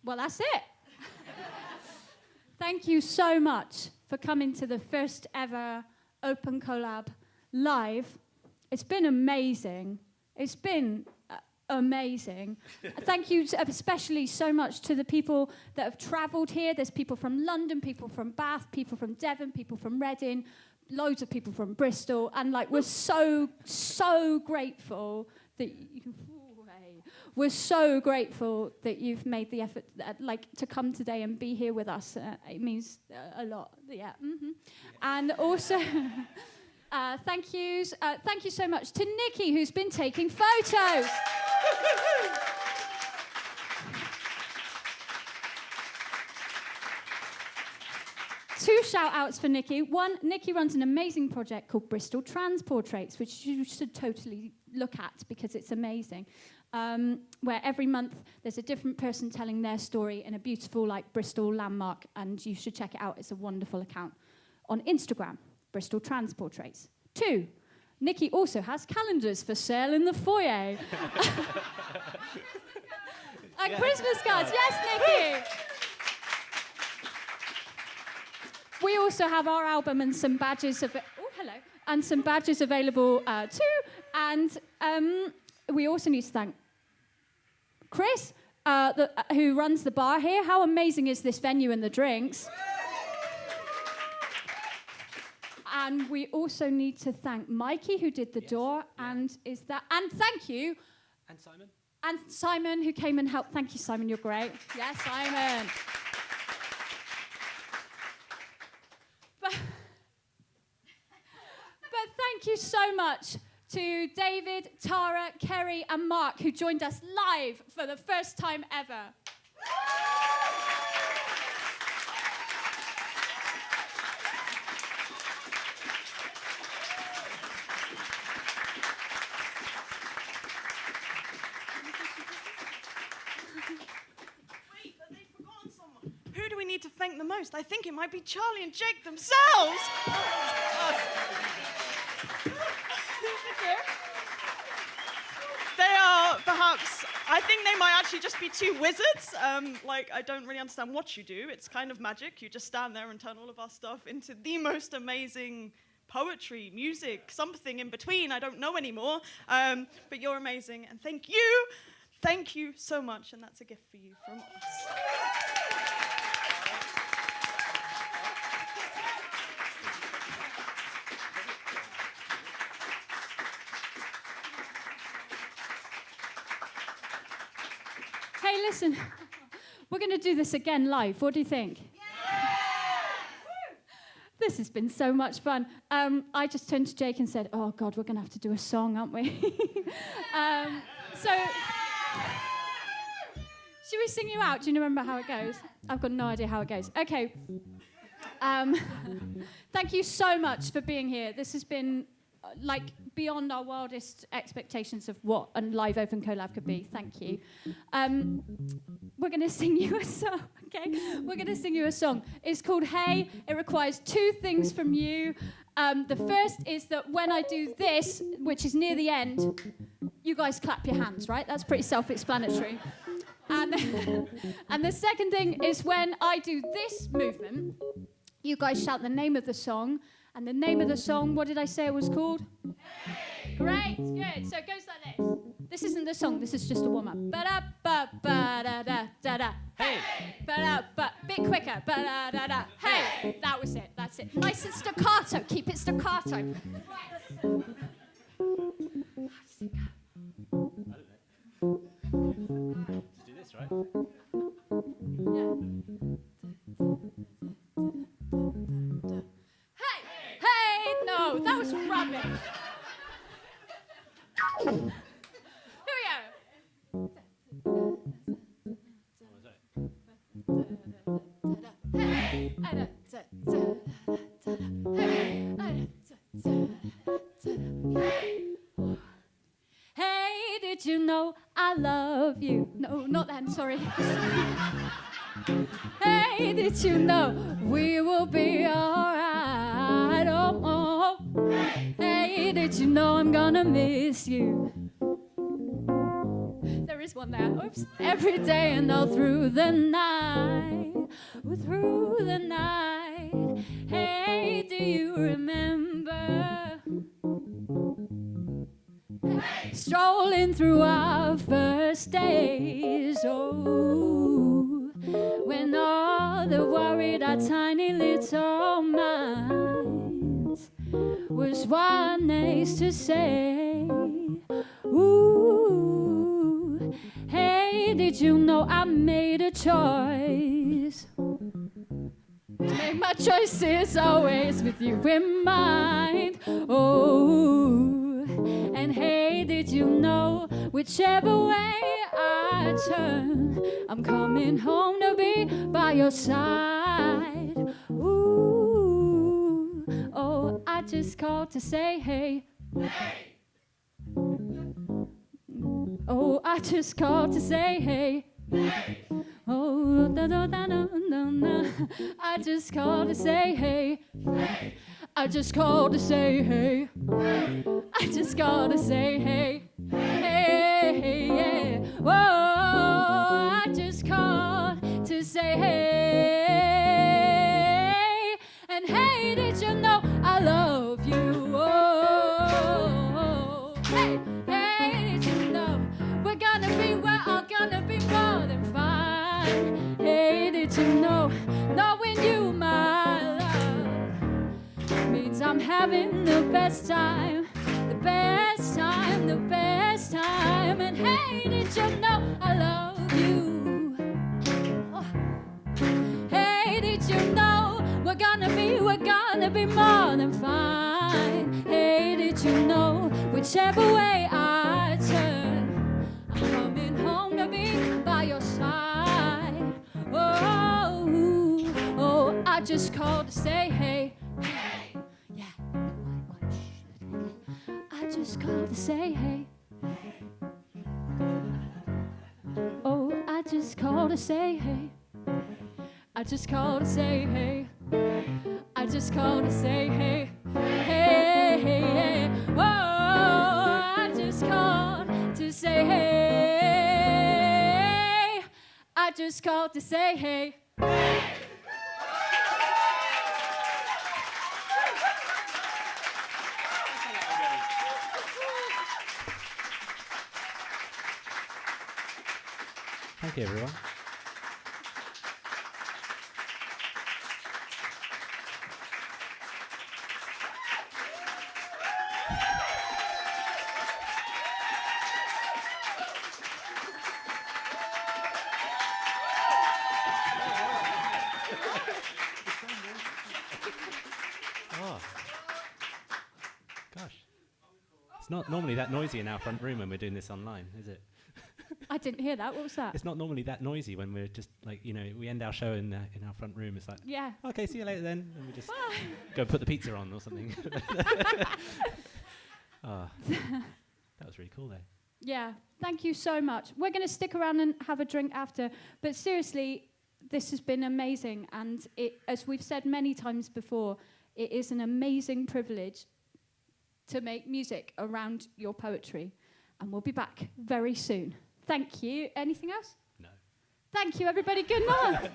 Speaker 2: Well, that's it. Thank you so much for coming to the first ever Open Collab live. It's been amazing. It's been amazing. Thank you especially so much to the people that have travelled here. There's people from London, people from Bath, people from Devon, people from Reading, loads of people from Bristol. And like, we're so grateful that we're so grateful that you've made the effort like to come today and be here with us. It means a lot. Yeah. Mm-hmm. And also thank you so much to Nikki, who's been taking photos. 2 shout-outs for Nikki. One, Nikki runs an amazing project called Bristol Transportraits, which you should totally look at because it's amazing. Where every month there's a different person telling their story in a beautiful, like, Bristol landmark, and you should check it out. It's a wonderful account. On Instagram, Bristol Transportraits. 2, Nikki also has calendars for sale in the foyer. And Christmas cards. Yes, Nikki! We also have our album and some badges and some badges available too. And we also need to thank Chris, who runs the bar here. How amazing is this venue and the drinks? And we also need to thank Mikey, who did the door, and thank you.
Speaker 4: And Simon.
Speaker 2: And Simon, who came and helped. Thank you, Simon. You're great. Yes, Simon. But thank you so much to David, Tara, Ceri, and Mark, who joined us live for the first time ever.
Speaker 8: Wait, but they've forgotten someone. Who do we need to thank the most? I think it might be Charlie and Jake themselves. They are perhaps, I think they might actually just be 2 wizards. I don't really understand what you do. It's kind of magic. You just stand there and turn all of our stuff into the most amazing poetry, music, something in between. I don't know anymore. But you're amazing. And thank you. Thank you so much. And that's a gift for you from us.
Speaker 2: Hey, listen, we're going to do this again live. What do you think? This has been so much fun. I just turned to Jake and said, oh, God, we're going to have to do a song, aren't we? So, should we sing you out? Do you remember how it goes? I've got no idea how it goes. Okay. Thank you so much for being here. This has been beyond our wildest expectations of what a live open collab could be. Thank you. We're going to sing you a song, okay? We're going to sing you a song. It's called Hey. It requires 2 things from you. The first is that when I do this, which is near the end, you guys clap your hands, right? That's pretty self-explanatory. And the second thing is when I do this movement, you guys shout the name of the song. And the name of the song, what did I say it was called? Hey. Great, good. So it goes like this. This isn't the song, this is just a warm-up. Ba-da-ba-ba-da-da-da-da. Hey. Ba-da-ba. Bit quicker. Ba-da-da-da. Hey. That was it, that's it. Nice and staccato, keep it staccato.
Speaker 4: Let's do this, right?
Speaker 2: Yeah. Hey, no, that was rubbish. Here we go. Hey, did you know I love you? No, not that, sorry. Hey, did you know we will be alright? Oh. Hey, did you know I'm gonna miss you? There is one there. Oops. Every day and all through the night. Through the night. Hey, do you remember? Hey. Strolling through our first days. Oh, when all the worried our tiny little minds was what nice to say. Ooh, hey, did you know I made a choice? Make my choices always with you in mind. Oh, and hey, did you know whichever way I turn, I'm coming home to be by your side. Ooh. just called to say hey. Oh, I just called to say hey. Oh, da da da da da da. I just called to say hey. I just called to say hey. I just called to say hey. Hey, hey, yeah. Whoa, I just called to say hey. And hey, did you know I love you? Oh, hey, hey, did you know we're all gonna be more than fine? Hey, did you know knowing you, my love, means I'm having the best time, the best time, the best time. And hey, did you know I love you? Oh. Hey, did you know we're gonna be more than fine? Hey, did you know whichever way I turn, I'm coming home to be by your side? Oh, oh, I just called to say hey. Hey, yeah. I just called to say hey. Oh, I just called to say hey. I just called to say hey. I just called to say hey. Hey, hey, hey. Oh, I just called to say hey. I just called to say hey.
Speaker 4: Thank you, everyone. Oh. Gosh. It's not normally that noisy in our front room when we're doing this online, is it?
Speaker 2: I didn't hear that. What was that?
Speaker 4: It's not normally that noisy when we're just like, you know, we end our show in our front room. It's like,
Speaker 2: yeah.
Speaker 4: Okay, see you later then. And we just go put the pizza on or something. Oh, that was really cool though.
Speaker 2: Yeah, thank you so much. We're going to stick around and have a drink after. But seriously, this has been amazing. And it, as we've said many times before, it is an amazing privilege to make music around your poetry. And we'll be back very soon. Thank you. Anything else?
Speaker 4: No.
Speaker 2: Thank you, everybody. Good night.